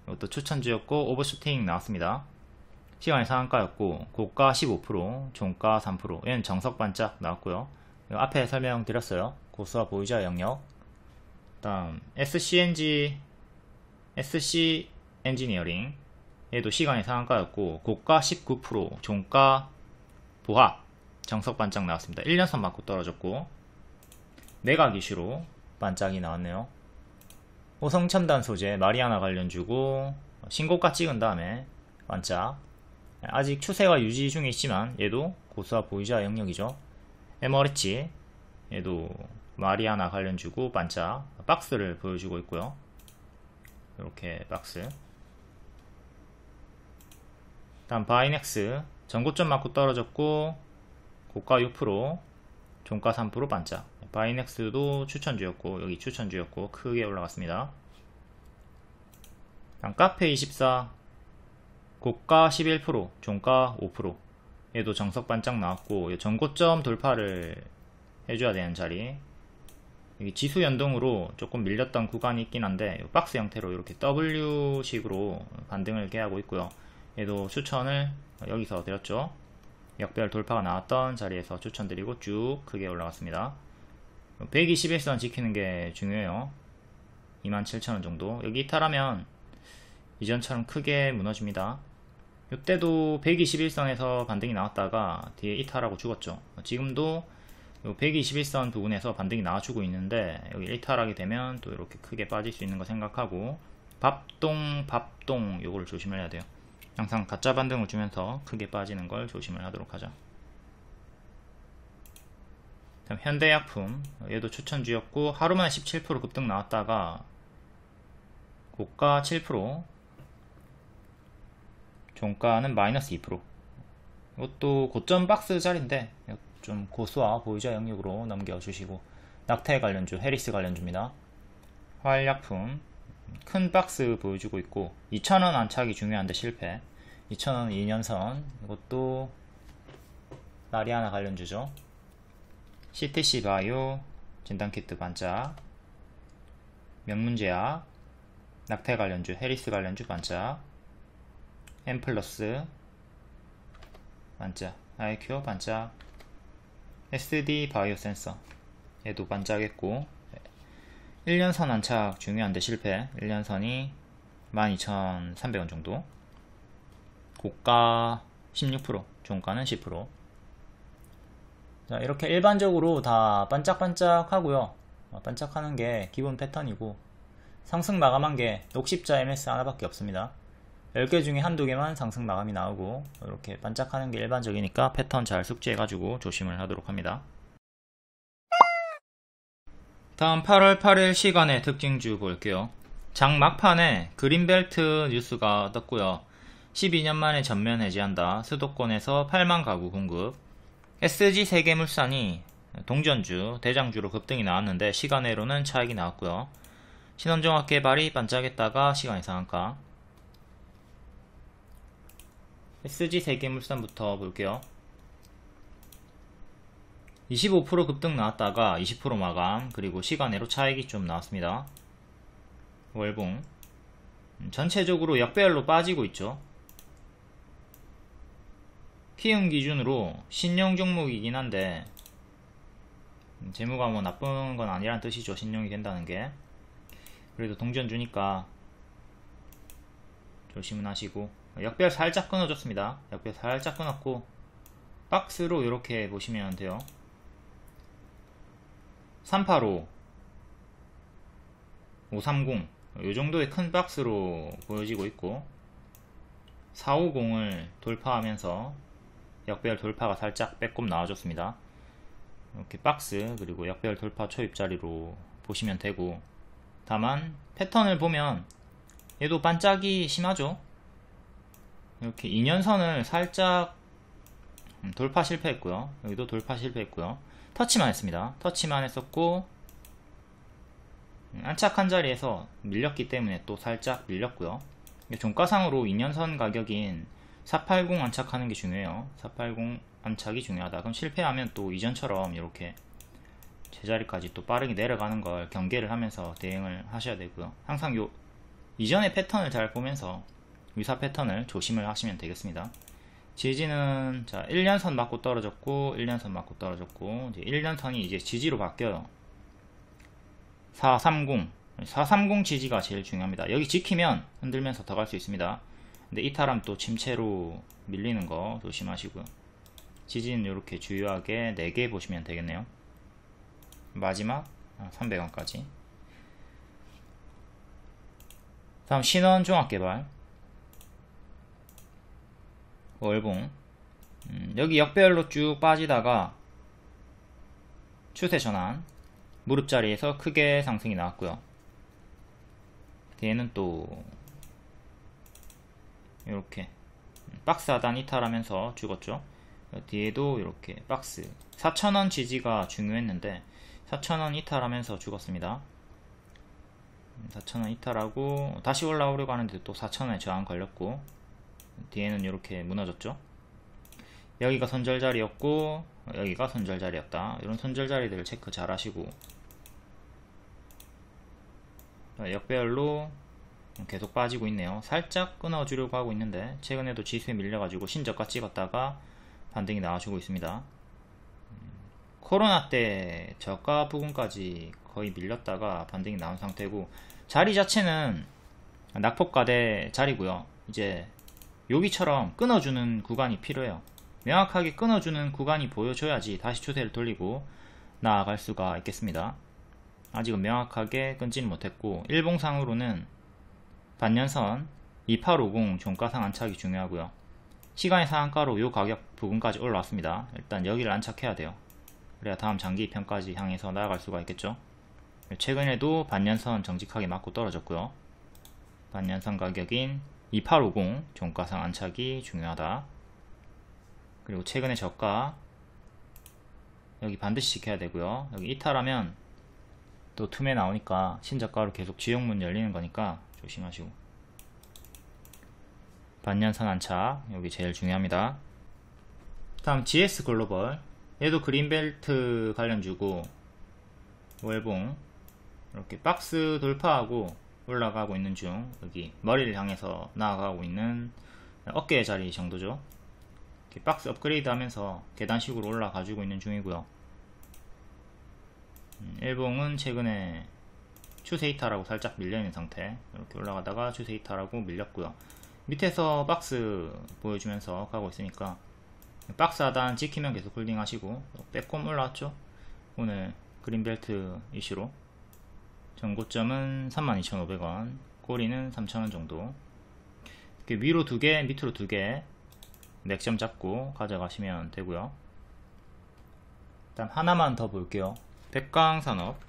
이것도 추천주였고 오버슈팅 나왔습니다. 시간의 상한가였고 고가 15%, 종가 3%. 얘는 정석 반짝 나왔고요. 앞에 설명드렸어요. 고수와 보유자 영역. 다음 SC 엔지니어링 얘도 시간의 상한가였고 고가 19%, 종가 보합 정석 반짝 나왔습니다. 1년선 맞고 떨어졌고 매각 이슈로 반짝이 나왔네요. 호성첨단 소재 마리아나 관련주고 신고가 찍은 다음에 반짝. 아직 추세가 유지 중에 있지만 얘도 고수와 보유자 영역이죠. 에머리치 얘도 마리아나 관련주고 반짝 박스를 보여주고 있고요. 이렇게 박스. 다음 바이넥스 전고점 맞고 떨어졌고 고가 6%, 종가 3% 반짝. 바이넥스도 추천주였고 여기 추천주였고 크게 올라갔습니다. 다음 카페24 고가 11%, 종가 5%. 얘도 정석 반짝 나왔고 전고점 돌파를 해줘야 되는 자리. 여기 지수 연동으로 조금 밀렸던 구간이 있긴 한데 박스 형태로 이렇게 W식으로 반등을 개하고 있고요. 얘도 추천을 여기서 드렸죠. 역별 돌파가 나왔던 자리에서 추천드리고 쭉 크게 올라갔습니다. 121선 지키는 게 중요해요. 27,000원 정도. 여기 이탈하면 이전처럼 크게 무너집니다. 이때도 121선에서 반등이 나왔다가 뒤에 이탈하고 죽었죠. 지금도 121선 부분에서 반등이 나와주고 있는데 여기 이탈하게 되면 또 이렇게 크게 빠질 수 있는 거 생각하고 밥동 요거를 조심을 해야 돼요. 항상 가짜 반등을 주면서 크게 빠지는 걸 조심을 하도록 하죠. 다음 현대약품 얘도 추천주였고 하루만에 17% 급등 나왔다가 고가 7%, 종가는 마이너스 2%. 이것도 고점 박스 자리인데 좀 고수와 보유자 영역으로 넘겨주시고 낙태 관련주, 해리스 관련주입니다. 화학약품 큰 박스 보여주고 있고 2,000원 안착이 중요한데 실패. 2,000원 2년선 이것도 마리아나 관련주죠. CTC 바이오 진단키트 반짝, 명문제약, 낙태 관련주, 해리스 관련주 반짝, M 플러스 반짝, IQ 반짝, SD 바이오 센서 얘도 반짝했고, 1년선 안착 중요한데 실패. 1년선이 12,300원 정도, 고가 16%, 종가는 10%. 자, 이렇게 일반적으로 다 반짝반짝 하고요. 반짝하는 게 기본 패턴이고, 상승 마감한 게 녹십자 MS 하나밖에 없습니다. 10개 중에 한두 개만 상승 마감이 나오고, 이렇게 반짝하는 게 일반적이니까 패턴 잘 숙지해가지고 조심을 하도록 합니다. 다음 8월 8일 시간의 특징주 볼게요. 장 막판에 그린벨트 뉴스가 떴고요. 12년 만에 전면 해지한다. 수도권에서 8만 가구 공급. SG 세계물산이 동전주, 대장주로 급등이 나왔는데 시간외로는 차익이 나왔고요. 신원종합 개발이 반짝했다가 시간 이상한가. SG 세계물산부터 볼게요. 25% 급등 나왔다가 20% 마감, 그리고 시간외로 차익이 좀 나왔습니다. 월봉 전체적으로 역배열로 빠지고 있죠. 키움 기준으로 신용 종목이긴 한데 재무가 뭐 나쁜 건 아니란 뜻이죠. 신용이 된다는 게. 그래도 동전 주니까 조심은 하시고, 역배열 살짝 끊어줬습니다. 역배열 살짝 끊었고, 박스로 이렇게 보시면 돼요. 385, 530 요정도의 큰 박스로 보여지고 있고, 450을 돌파하면서 역배열 돌파가 살짝 빼꼼 나와줬습니다. 이렇게 박스, 그리고 역배열 돌파 초입자리로 보시면 되고, 다만 패턴을 보면 얘도 반짝이 심하죠. 이렇게 2년선을 살짝 돌파 실패했고요. 여기도 돌파 실패했고요. 터치만 했습니다. 터치만 했었고, 안착한 자리에서 밀렸기 때문에 또 살짝 밀렸고요. 종가상으로 2년선 가격인 480 안착하는 게 중요해요. 480 안착이 중요하다. 그럼 실패하면 또 이전처럼 이렇게 제자리까지 또 빠르게 내려가는 걸 경계를 하면서 대응을 하셔야 되고요. 항상 요 이전의 패턴을 잘 보면서 위사 패턴을 조심을 하시면 되겠습니다. 지지는 자 1년선 맞고 떨어졌고, 1년선 맞고 떨어졌고, 이제 1년선이 이제 지지로 바뀌어요. 430 지지가 제일 중요합니다. 여기 지키면 흔들면서 더 갈 수 있습니다. 근데 이탈하면 또 침체로 밀리는 거 조심하시고요. 지지는 이렇게 주요하게 4개 보시면 되겠네요. 마지막 300원까지. 다음 신원종합개발 월봉, 여기 역배열로 쭉 빠지다가 추세 전환, 무릎 자리에서 크게 상승이 나왔고요. 뒤에는 또 이렇게 박스 하단 이탈하면서 죽었죠. 뒤에도 이렇게 박스 4,000원 지지가 중요했는데 4,000원 이탈하면서 죽었습니다. 4,000원 이탈하고 다시 올라오려고 하는데 또 4,000원에 저항 걸렸고, 뒤에는 이렇게 무너졌죠. 여기가 손절자리였고 여기가 손절자리였다. 이런 손절자리들 체크 잘 하시고, 역배열로 계속 빠지고 있네요. 살짝 끊어주려고 하고 있는데 최근에도 지수에 밀려가지고 신저가 찍었다가 반등이 나와주고 있습니다. 코로나 때 저가 부분까지 거의 밀렸다가 반등이 나온 상태고, 자리 자체는 낙폭과대 자리고요. 이제 여기처럼 끊어주는 구간이 필요해요. 명확하게 끊어주는 구간이 보여줘야지 다시 추세를 돌리고 나아갈 수가 있겠습니다. 아직은 명확하게 끊지는 못했고, 일봉상으로는 반년선 2850 종가상 안착이 중요하고요. 시간의 상한가로 이 가격 부분까지 올라왔습니다. 일단 여기를 안착해야 돼요. 그래야 다음 장기편까지 향해서 나아갈 수가 있겠죠. 최근에도 반년선 정직하게 맞고 떨어졌고요. 반년선 가격인 2850 종가상 안착이 중요하다. 그리고 최근에 저가 여기 반드시 지켜야 되고요. 여기 이탈하면 또 틈에 나오니까 신저가로 계속 지역문 열리는 거니까 조심하시고, 반년선 안착 여기 제일 중요합니다. 다음 GS 글로벌, 얘도 그린벨트 관련주고, 월봉 이렇게 박스 돌파하고 올라가고 있는 중, 여기 머리를 향해서 나아가고 있는 어깨 자리 정도죠. 이렇게 박스 업그레이드 하면서 계단식으로 올라가지고 있는 중이고요. 일봉은 최근에 추세 이탈하고 살짝 밀려있는 상태, 이렇게 올라가다가 추세 이탈하고 밀렸고요. 밑에서 박스 보여주면서 가고 있으니까 박스 하단 지키면 계속 홀딩 하시고, 빼꼼 올라왔죠. 오늘 그린벨트 이슈로 전고점은 32,500원, 꼬리는 3,000원 정도. 이렇게 위로 2개, 밑으로 2개 맥점 잡고 가져가시면 되고요. 일단 하나만 더 볼게요. 백광산업,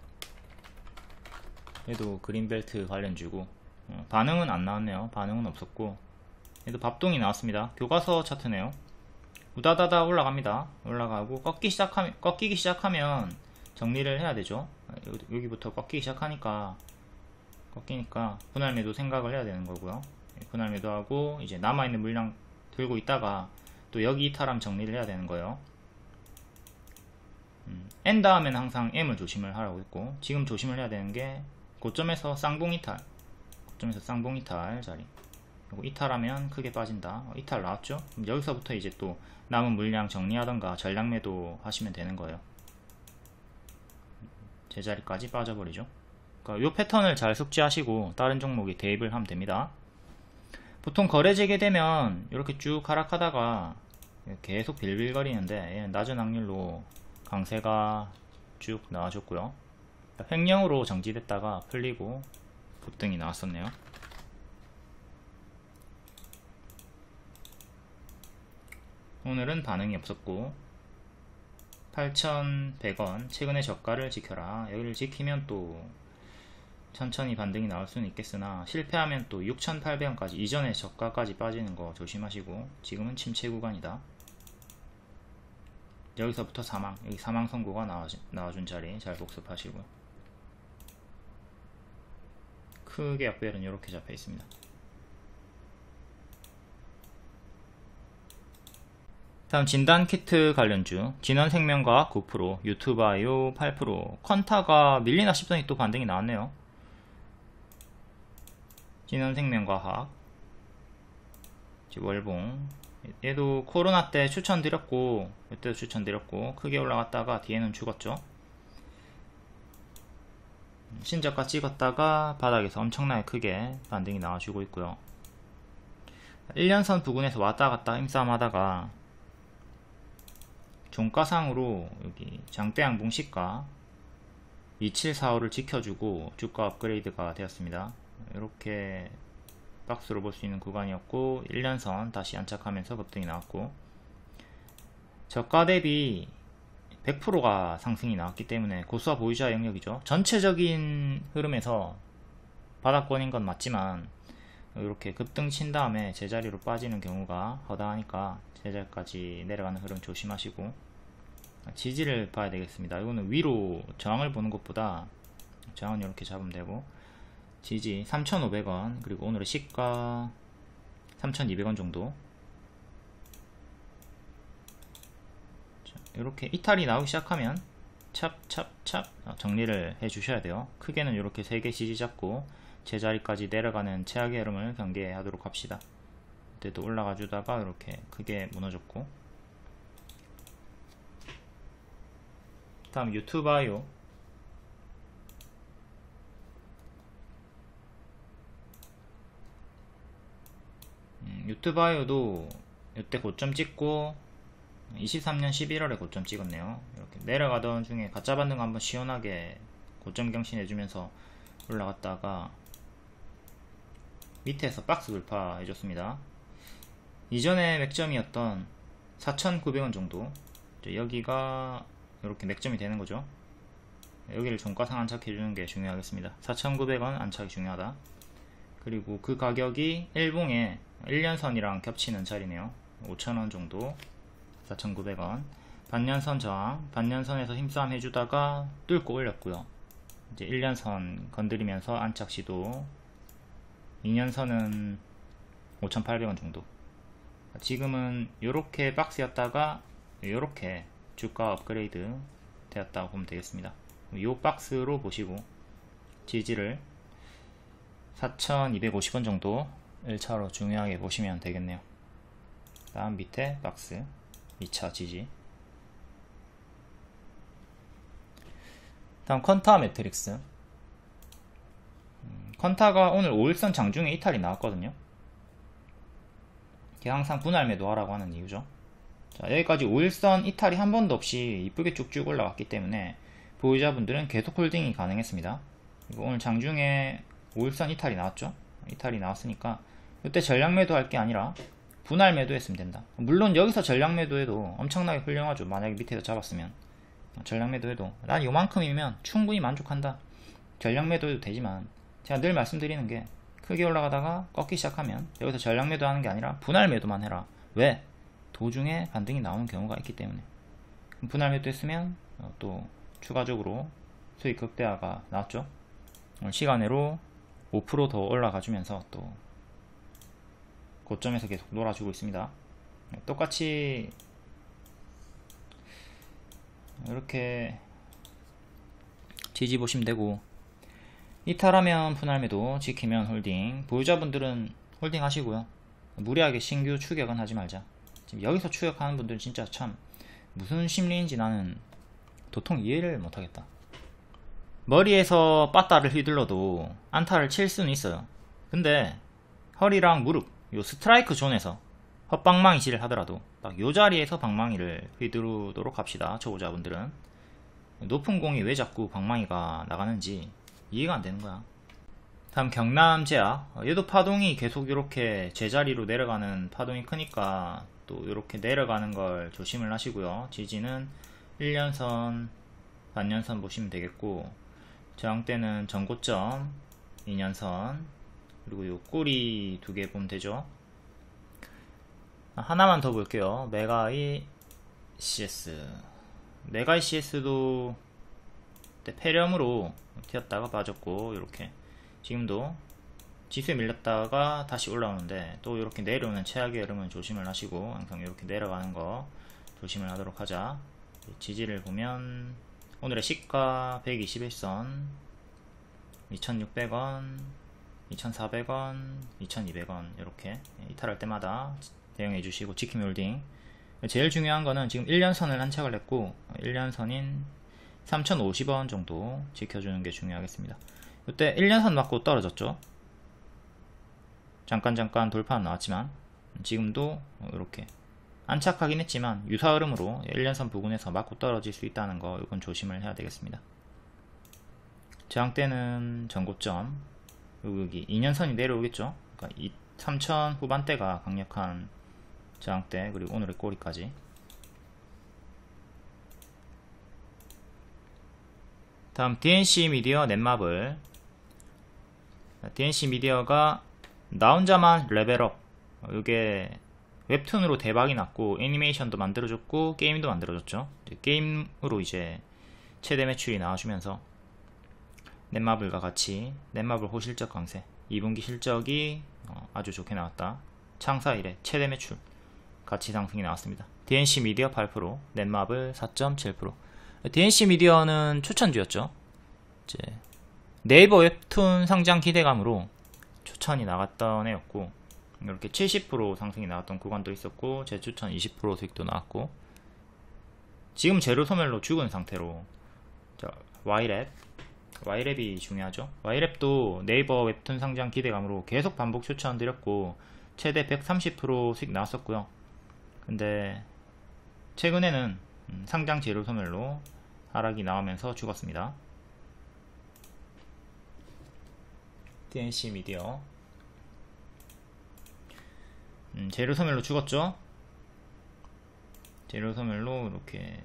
얘도 그린벨트 관련주고, 반응은 안 나왔네요. 반응은 없었고, 얘도 밥동이 나왔습니다. 교과서 차트네요. 우다다다 올라갑니다. 올라가고 꺾이기 시작하면 정리를 해야 되죠. 여기부터 꺾이기 시작하니까, 꺾이니까 분할 매도 생각을 해야 되는 거고요. 분할 매도하고 이제 남아있는 물량 들고 있다가 또 여기 이탈하면 정리를 해야 되는 거예요. N 다음에는 항상 M을 조심을 하라고 했고, 지금 조심을 해야 되는 게 고점에서 쌍봉 이탈, 고점에서 쌍봉 이탈 자리, 그리고 이탈하면 크게 빠진다. 이탈 나왔죠? 그럼 여기서부터 이제 또 남은 물량 정리하던가 전량 매도 하시면 되는 거예요. 제자리까지 빠져버리죠. 그러니까 이 패턴을 잘 숙지하시고 다른 종목에 대입을 하면 됩니다. 보통 거래 재개되면 이렇게 쭉 하락하다가 계속 빌빌거리는데, 얘는 낮은 확률로 강세가 쭉 나와줬고요. 횡령으로 정지됐다가 풀리고 급등이 나왔었네요. 오늘은 반응이 없었고, 8,100원 최근의 저가를 지켜라. 여기를 지키면 또 천천히 반등이 나올 수는 있겠으나, 실패하면 또 6,800원까지 이전의 저가까지 빠지는 거 조심하시고, 지금은 침체 구간이다. 여기서부터 사망, 여기 사망 선고가 나와준 자리 잘 복습하시고요. 크게 약별은 이렇게 잡혀 있습니다. 다음 진단키트 관련주, 진원생명과학 9%, 유튜바이오 8%, 컨타가 밀리나 싶더니 또 반등이 나왔네요. 진원생명과학, 월봉, 얘도 코로나 때 추천드렸고, 이때도 추천드렸고, 크게 올라갔다가 뒤에는 죽었죠. 신저가 찍었다가 바닥에서 엄청나게 크게 반등이 나와주고 있고요. 1년선 부근에서 왔다갔다 힘싸움 하다가 종가상으로 여기 장대양봉 시가 2745를 지켜주고 주가 업그레이드가 되었습니다. 이렇게 박스로 볼 수 있는 구간이었고, 1년선 다시 안착하면서 급등이 나왔고, 저가 대비 100%가 상승이 나왔기 때문에 고수와 보유자 영역이죠. 전체적인 흐름에서 바닥권인 건 맞지만 이렇게 급등 친 다음에 제자리로 빠지는 경우가 허다하니까 제자리까지 내려가는 흐름 조심하시고, 지지를 봐야 되겠습니다. 이거는 위로 저항을 보는 것보다 저항은 이렇게 잡으면 되고, 지지 3,500원, 그리고 오늘의 시가 3,200원 정도. 이렇게 이탈이 나오기 시작하면 찹찹찹 정리를 해 주셔야 돼요. 크게는 이렇게 3개 지지 잡고 제자리까지 내려가는 최악의 흐름을 경계하도록 합시다. 그때도 올라가 주다가 이렇게 크게 무너졌고. 다음 유튜바이오, 유튜바이오도 이때 고점 찍고 23년 11월에 고점 찍었네요. 이렇게 내려가던 중에 가짜 반등 한번 시원하게 고점 경신 해주면서 올라갔다가 밑에서 박스 돌파 해줬습니다. 이전에 맥점이었던 4,900원 정도, 여기가 이렇게 맥점이 되는 거죠. 여기를 종가상 안착해주는 게 중요하겠습니다. 4,900원 안착이 중요하다. 그리고 그 가격이 일봉에 1년선이랑 겹치는 자리네요. 5,000원 정도, 4,900원. 반년선 저항, 반년선에서 힘싸움 해주다가 뚫고 올렸고요. 이제 1년선 건드리면서 안착 시도, 2년선은 5,800원 정도. 지금은 이렇게 박스였다가 이렇게 주가 업그레이드 되었다고 보면 되겠습니다. 이 박스로 보시고 지지를 4,250원 정도 1차로 중요하게 보시면 되겠네요. 다음 밑에 박스 2차 지지. 다음 컨타 매트릭스. 컨타가 오늘 5일선 장중에 이탈이 나왔거든요. 이게 항상 분할 매도하라고 하는 이유죠. 자, 여기까지 5일선 이탈이 한 번도 없이 이쁘게 쭉쭉 올라갔기 때문에 보유자분들은 계속 홀딩이 가능했습니다. 그리고 오늘 장중에 5일선 이탈이 나왔죠. 이탈이 나왔으니까 이때 전량 매도할 게 아니라 분할 매도했으면 된다. 물론 여기서 전량 매도해도 엄청나게 훌륭하죠. 만약에 밑에서 잡았으면 전량 매도해도 난 요만큼이면 충분히 만족한다. 전량 매도해도 되지만 제가 늘 말씀드리는 게 크게 올라가다가 꺾기 시작하면 여기서 전량 매도하는 게 아니라 분할 매도만 해라. 왜? 도중에 반등이 나오는 경우가 있기 때문에. 분할 매도했으면 또 추가적으로 수익 극대화가 나왔죠. 시간으로 5% 더 올라가주면서 또 고점에서 계속 놀아주고 있습니다. 똑같이 이렇게 지지 보시면 되고, 이탈하면 분할 매도, 지키면 홀딩. 보유자분들은 홀딩 하시고요. 무리하게 신규 추격은 하지 말자. 지금 여기서 추격하는 분들은 진짜 참 무슨 심리인지 나는 도통 이해를 못하겠다. 머리에서 빠따를 휘둘러도 안타를 칠 수는 있어요. 근데 허리랑 무릎, 요 스트라이크 존에서 헛방망이질을 하더라도 딱 요 자리에서 방망이를 휘두르도록 합시다. 초보자분들은. 높은 공이 왜 자꾸 방망이가 나가는지 이해가 안 되는 거야. 다음 경남제약. 얘도 파동이 계속 이렇게 제자리로 내려가는 파동이 크니까 또 이렇게 내려가는 걸 조심을 하시고요. 지지는 1년선, 반년선 보시면 되겠고, 저항대는 전고점, 2년선, 그리고 요 꼬리 두 개 보면 되죠. 하나만 더 볼게요. 메가이 CS. 메가이 CS도 폐렴으로 튀었다가 빠졌고, 이렇게 지금도 지수에 밀렸다가 다시 올라오는데 또 이렇게 내려오는 최악의 흐름은 조심을 하시고, 항상 이렇게 내려가는 거 조심을 하도록 하자. 지지를 보면 오늘의 시가 121선, 2600원, 2400원, 2200원 이렇게 이탈할 때마다 대응해 주시고 지킴 홀딩. 제일 중요한 거는 지금 1년선을 안착을 했고 1년선인 3050원 정도 지켜주는 게 중요하겠습니다. 이때 1년선 맞고 떨어졌죠. 잠깐 돌파 나왔지만 지금도 이렇게 안착하긴 했지만 유사 흐름으로 1년선 부근에서 맞고 떨어질 수 있다는 거, 이건 조심을 해야 되겠습니다. 저항대는 전고점, 여기 2년선이 내려오겠죠. 그러니까 3000 후반대가 강력한 저항대, 그리고 오늘의 꼬리까지. 다음 DNC 미디어 넷마블. DNC 미디어가 나 혼자만 레벨업, 이게 웹툰으로 대박이 났고 애니메이션도 만들어줬고 게임도 만들어줬죠. 게임으로 이제 최대 매출이 나와주면서 넷마블과 같이 넷마블 호실적 강세, 2분기 실적이 아주 좋게 나왔다. 창사 이래 최대 매출 같이 상승이 나왔습니다. DNC 미디어 8%, 넷마블 4.7%. DNC 미디어는 추천주였죠. 이제 네이버 웹툰 상장 기대감으로 추천이 나갔던 애였고, 이렇게 70% 상승이 나왔던 구간도 있었고 재추천 20% 수익도 나왔고, 지금 재료 소멸로 죽은 상태로 Y랩이 중요하죠. Y랩도 네이버 웹툰 상장 기대감으로 계속 반복 추천드렸고 최대 130% 수익 나왔었고요. 근데 최근에는 상장 재료 소멸로 하락이 나오면서 죽었습니다. DNC 미디어 재료 소멸로 죽었죠. 재료 소멸로 이렇게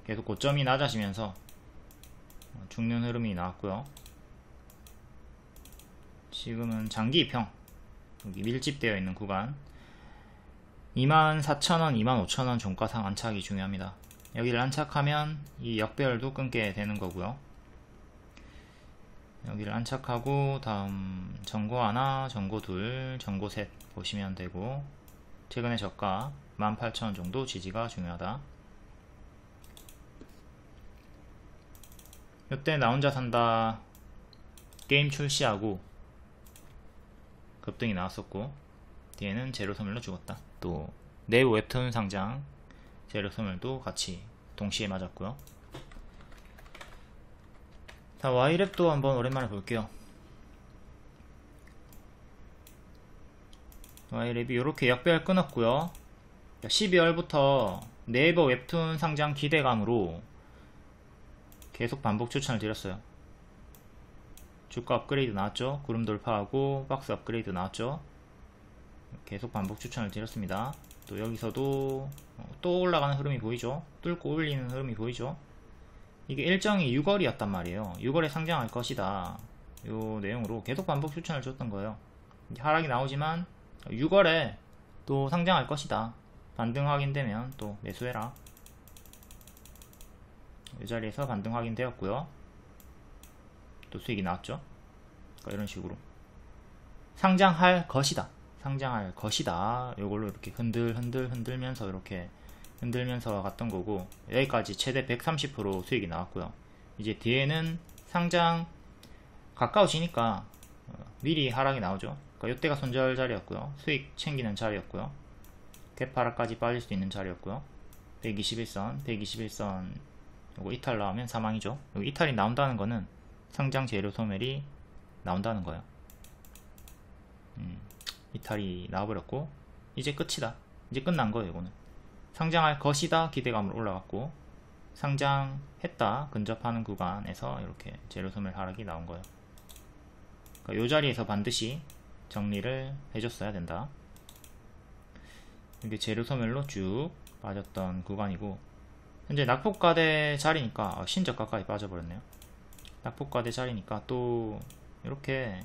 계속 고점이 낮아지면서 죽는 흐름이 나왔고요. 지금은 장기 입형, 여기 밀집되어 있는 구간 24,000원, 25,000원 종가상 안착이 중요합니다. 여기를 안착하면 이 역배열도 끊게 되는 거고요. 여기를 안착하고 다음 전고 하나, 전고 둘, 전고 셋 보시면 되고, 최근의 저가 18,000원 정도 지지가 중요하다. 이때 나 혼자 산다 게임 출시하고 급등이 나왔었고, 뒤에는 제로 소멸로 죽었다. 또 네이버 웹툰 상장 제로 소멸도 같이 동시에 맞았고요. 자, Y랩도 한번 오랜만에 볼게요. Y랩이 이렇게 역배열 끊었고요. 12월부터 네이버 웹툰 상장 기대감으로 계속 반복 추천을 드렸어요. 주가 업그레이드 나왔죠. 구름 돌파하고 박스 업그레이드 나왔죠. 계속 반복 추천을 드렸습니다. 또 여기서도 또 올라가는 흐름이 보이죠. 뚫고 올리는 흐름이 보이죠. 이게 일정이 6월이었단 말이에요. 6월에 상장할 것이다, 요 내용으로 계속 반복 추천을 줬던 거예요. 하락이 나오지만 6월에 또 상장할 것이다, 반등 확인되면 또 매수해라. 이 자리에서 반등 확인되었고요. 또 수익이 나왔죠. 그러니까 이런 식으로 상장할 것이다, 상장할 것이다, 요걸로 이렇게 흔들면서 이렇게 흔들면서 갔던 거고, 여기까지 최대 130% 수익이 나왔고요. 이제 뒤에는 상장 가까워지니까 미리 하락이 나오죠. 그러니까 이때가 손절 자리였고요. 수익 챙기는 자리였고요. 갭 하락까지 빠질 수 있는 자리였고요. 121선 요거 이탈 나오면 사망이죠. 여기 이탈이 나온다는 거는 상장 재료 소멸이 나온다는 거예요. 이탈이 나와버렸고 이제 끝이다, 이제 끝난 거예요. 이거는 상장할 것이다 기대감으로 올라갔고, 상장했다 근접하는 구간에서 이렇게 재료 소멸 하락이 나온 거예요. 그러니까 이 자리에서 반드시 정리를 해줬어야 된다. 이게 재료 소멸로 쭉 빠졌던 구간이고, 현재 낙폭과대 자리니까 신저 가까이 빠져버렸네요. 낙폭과대 자리니까 또 이렇게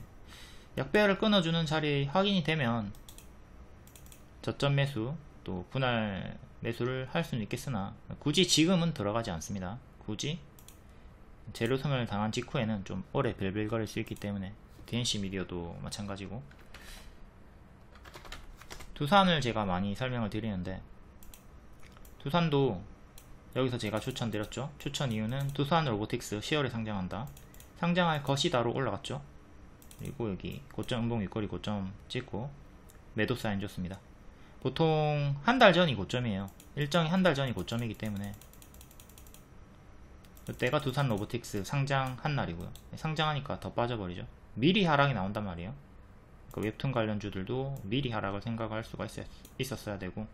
약배열을 끊어주는 자리 확인이 되면 저점 매수 또 분할 매수를 할 수는 있겠으나, 굳이 지금은 들어가지 않습니다. 굳이 재료 소멸 당한 직후에는 좀 오래 벨벨거릴 수 있기 때문에. DNC 미디어도 마찬가지고. 두산을 제가 많이 설명을 드리는데, 두산도 여기서 제가 추천드렸죠. 추천 이유는 두산 로보틱스 10월에 상장한다, 상장할 것이다로 올라갔죠. 그리고 여기 고점, 음봉 윗꼬리 고점 찍고 매도 사인 줬습니다. 보통 한 달 전이 고점이에요. 일정이 한 달 전이 고점이기 때문에. 이때가 두산 로보틱스 상장한 날이고요. 상장하니까 더 빠져버리죠. 미리 하락이 나온단 말이에요. 그 웹툰 관련주들도 미리 하락을 생각할 수가 있었어야 되고,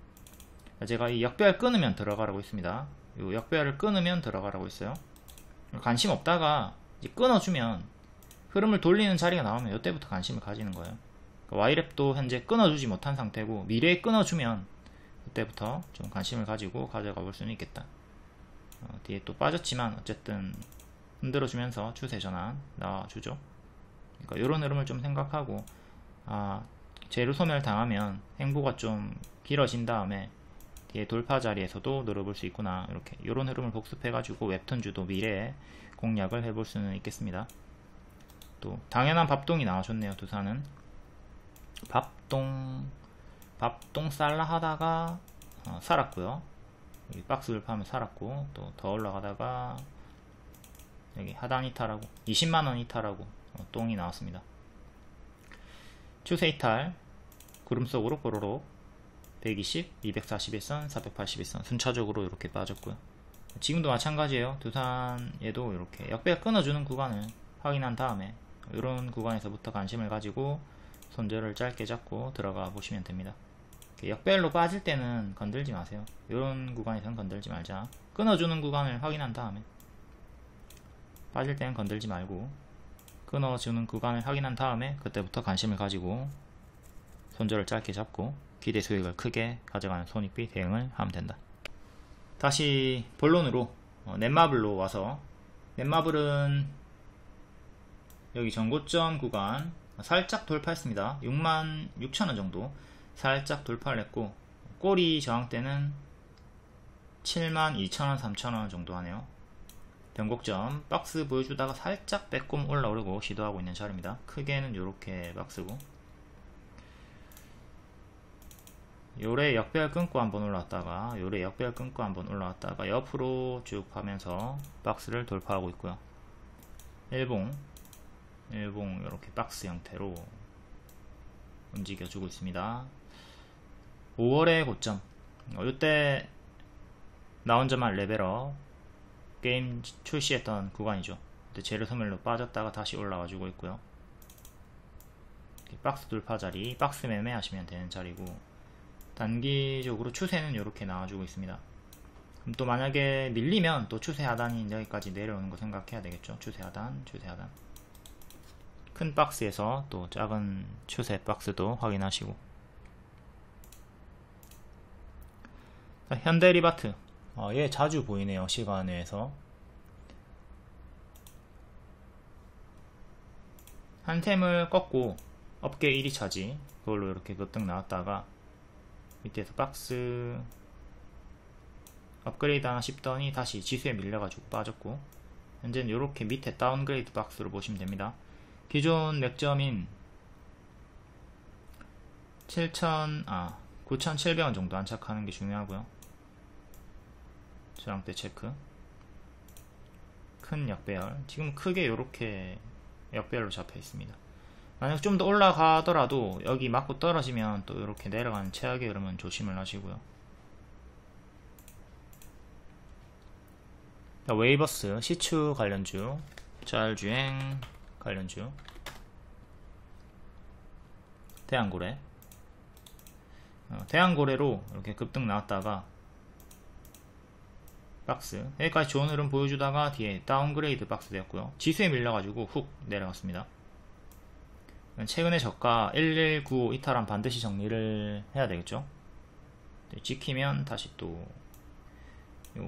제가 이 역배열 끊으면 들어가라고 했습니다. 이 역배열을 끊으면 들어가라고 했어요. 관심 없다가 이제 끊어주면, 흐름을 돌리는 자리가 나오면 이때부터 관심을 가지는 거예요. Y랩도 현재 끊어주지 못한 상태고, 미래에 끊어주면 그때부터 좀 관심을 가지고 가져가 볼 수는 있겠다. 뒤에 또 빠졌지만 어쨌든 흔들어주면서 추세 전환 나와주죠. 그러니까 이런 흐름을 좀 생각하고, 재료 소멸 당하면 행보가 좀 길어진 다음에 뒤에 돌파 자리에서도 노려볼 수 있구나, 이렇게 이런 흐름을 복습해가지고 웹툰주도 미래에 공략을 해볼 수는 있겠습니다. 또 당연한 밥동이 나와줬네요. 두산은 밥동 살라 하다가 살았고요. 여기 박스 돌파하면 살았고, 또 더 올라가다가 여기 하단 이탈하고 20만원 이탈하고 똥이 나왔습니다. 추세 이탈 구름 속으로 뽀로로 120, 241선, 481선 순차적으로 이렇게 빠졌고요. 지금도 마찬가지예요. 두산에도 이렇게 역배가 끊어주는 구간을 확인한 다음에 이런 구간에서부터 관심을 가지고 손절을 짧게 잡고 들어가 보시면 됩니다. 역배열로 빠질 때는 건들지 마세요. 이런 구간에서는 건들지 말자. 끊어주는 구간을 확인한 다음에 빠질 때는 건들지 말고, 끊어주는 구간을 확인한 다음에 그때부터 관심을 가지고 손절을 짧게 잡고 기대 수익을 크게 가져가는 손익비 대응을 하면 된다. 다시 본론으로 넷마블로 와서, 넷마블은 여기 전고점 구간 살짝 돌파했습니다. 66,000원 정도 살짝 돌파를 했고, 꼬리 저항대는 72,000원, 3,000원 정도 하네요. 변곡점 박스 보여주다가 살짝 빼꼼 올라오려고 시도하고 있는 자리입니다. 크게는 이렇게 박스고, 요래 역배열 끊고 한번 올라왔다가 요래 역배열 끊고 한번 올라왔다가 옆으로 쭉 가면서 박스를 돌파하고 있고요. 일봉 이렇게 박스 형태로 움직여주고 있습니다. 5월의 고점, 이때 나 혼자만 레벨업 게임 출시했던 구간이죠. 그때 재료 소멸로 빠졌다가 다시 올라와주고 있고요. 박스 돌파 자리, 박스 매매 하시면 되는 자리고, 단기적으로 추세는 이렇게 나와주고 있습니다. 그럼 또 만약에 밀리면 또 추세 하단이 여기까지 내려오는 거 생각해야 되겠죠. 추세 하단, 추세 하단. 큰 박스에서 또 작은 추세 박스도 확인하시고. 현대리바트, 얘 자주 보이네요. 시간외에서 한 템을 꺾고 업계 1위 차지, 그걸로 이렇게 급등 나왔다가 밑에서 박스 업그레이드 하나 싶더니 다시 지수에 밀려가지고 빠졌고, 현재는 이렇게 밑에 다운그레이드 박스로 보시면 됩니다. 기존 맥점인 9,700원 정도 안착하는 게 중요하고요. 저항대 체크. 큰 역배열, 지금 크게 이렇게 역배열로 잡혀 있습니다. 만약 좀 더 올라가더라도 여기 맞고 떨어지면 또 이렇게 내려가는 최악의 흐름은 조심을 하시고요. 웨이버스, 시추 관련주, 자율주행 관련주, 대한고래. 대한고래로 이렇게 급등 나왔다가 박스, 여기까지 좋은 흐름 보여주다가 뒤에 다운그레이드 박스 되었고요. 지수에 밀려가지고 훅 내려갔습니다. 최근에 저가 1195 이탈한 반드시 정리를 해야 되겠죠. 지키면 다시 또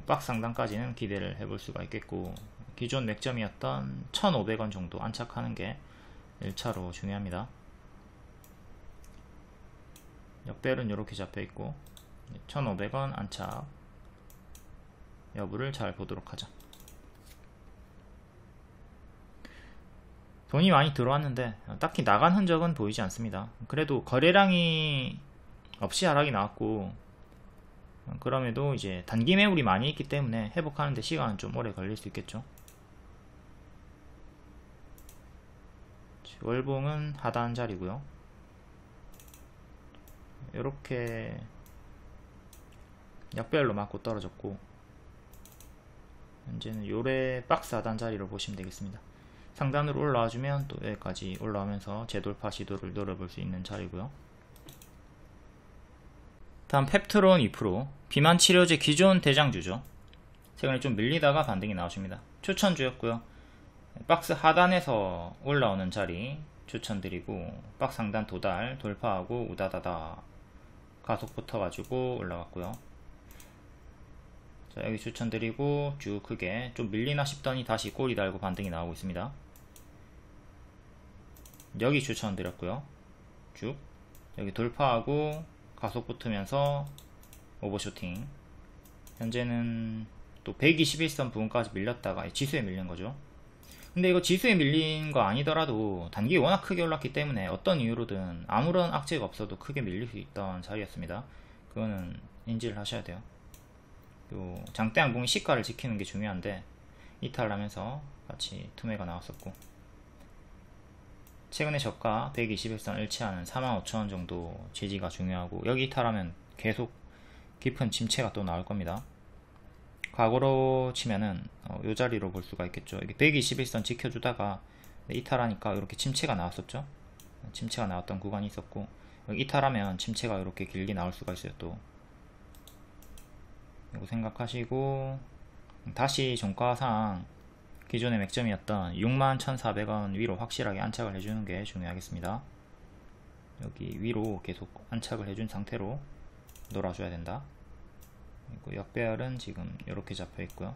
박스 상단까지는 기대를 해볼 수가 있겠고, 기존 맥점이었던 1,500원 정도 안착하는 게 1차로 중요합니다. 역배열은 이렇게 잡혀있고 1,500원 안착 여부를 잘 보도록 하자. 돈이 많이 들어왔는데 딱히 나간 흔적은 보이지 않습니다. 그래도 거래량이 없이 하락이 나왔고, 그럼에도 이제 단기 매물이 많이 있기 때문에 회복하는데 시간은 좀 오래 걸릴 수 있겠죠. 월봉은 하단 자리고요. 이렇게 약별로 맞고 떨어졌고, 현재는 요래 박스 하단 자리로 보시면 되겠습니다. 상단으로 올라와주면 또 여기까지 올라오면서 재돌파 시도를 노려볼 수 있는 자리고요. 다음 펩트론 2%, 비만 치료제 기존 대장주죠. 최근에 좀 밀리다가 반등이 나와줍니다. 추천주였고요. 박스 하단에서 올라오는 자리 추천드리고, 박스 상단 도달 돌파하고 우다다다 가속 붙어가지고 올라갔고요. 자, 여기 추천드리고 쭉 크게 좀 밀리나 싶더니 다시 꼬리 달고 반등이 나오고 있습니다. 여기 추천드렸고요. 쭉 여기 돌파하고 가속 붙으면서 오버슈팅. 현재는 또 121선 부분까지 밀렸다가 지수에 밀린 거죠. 근데 이거 지수에 밀린 거 아니더라도 단기 워낙 크게 올랐기 때문에 어떤 이유로든 아무런 악재가 없어도 크게 밀릴 수 있던 자리였습니다. 그거는 인지를 하셔야 돼요. 요 장대 항공이 시가를 지키는 게 중요한데 이탈하면서 같이 투매가 나왔었고, 최근에 저가 121선 일치하는 45,000원 정도 지지가 중요하고, 여기 이탈하면 계속 깊은 침체가 또 나올 겁니다. 과거로 치면은 요 자리로 볼 수가 있겠죠. 이게 121선 지켜주다가 이탈하니까 이렇게 침체가 나왔었죠. 침체가 나왔던 구간이 있었고, 여기 이탈하면 침체가 이렇게 길게 나올 수가 있어요. 또 이거 생각하시고, 다시 종가상 기존의 맥점이었던 61,400원 위로 확실하게 안착을 해주는 게 중요하겠습니다. 여기 위로 계속 안착을 해준 상태로 놀아줘야 된다. 그리고 역배열은 지금 이렇게 잡혀 있고요.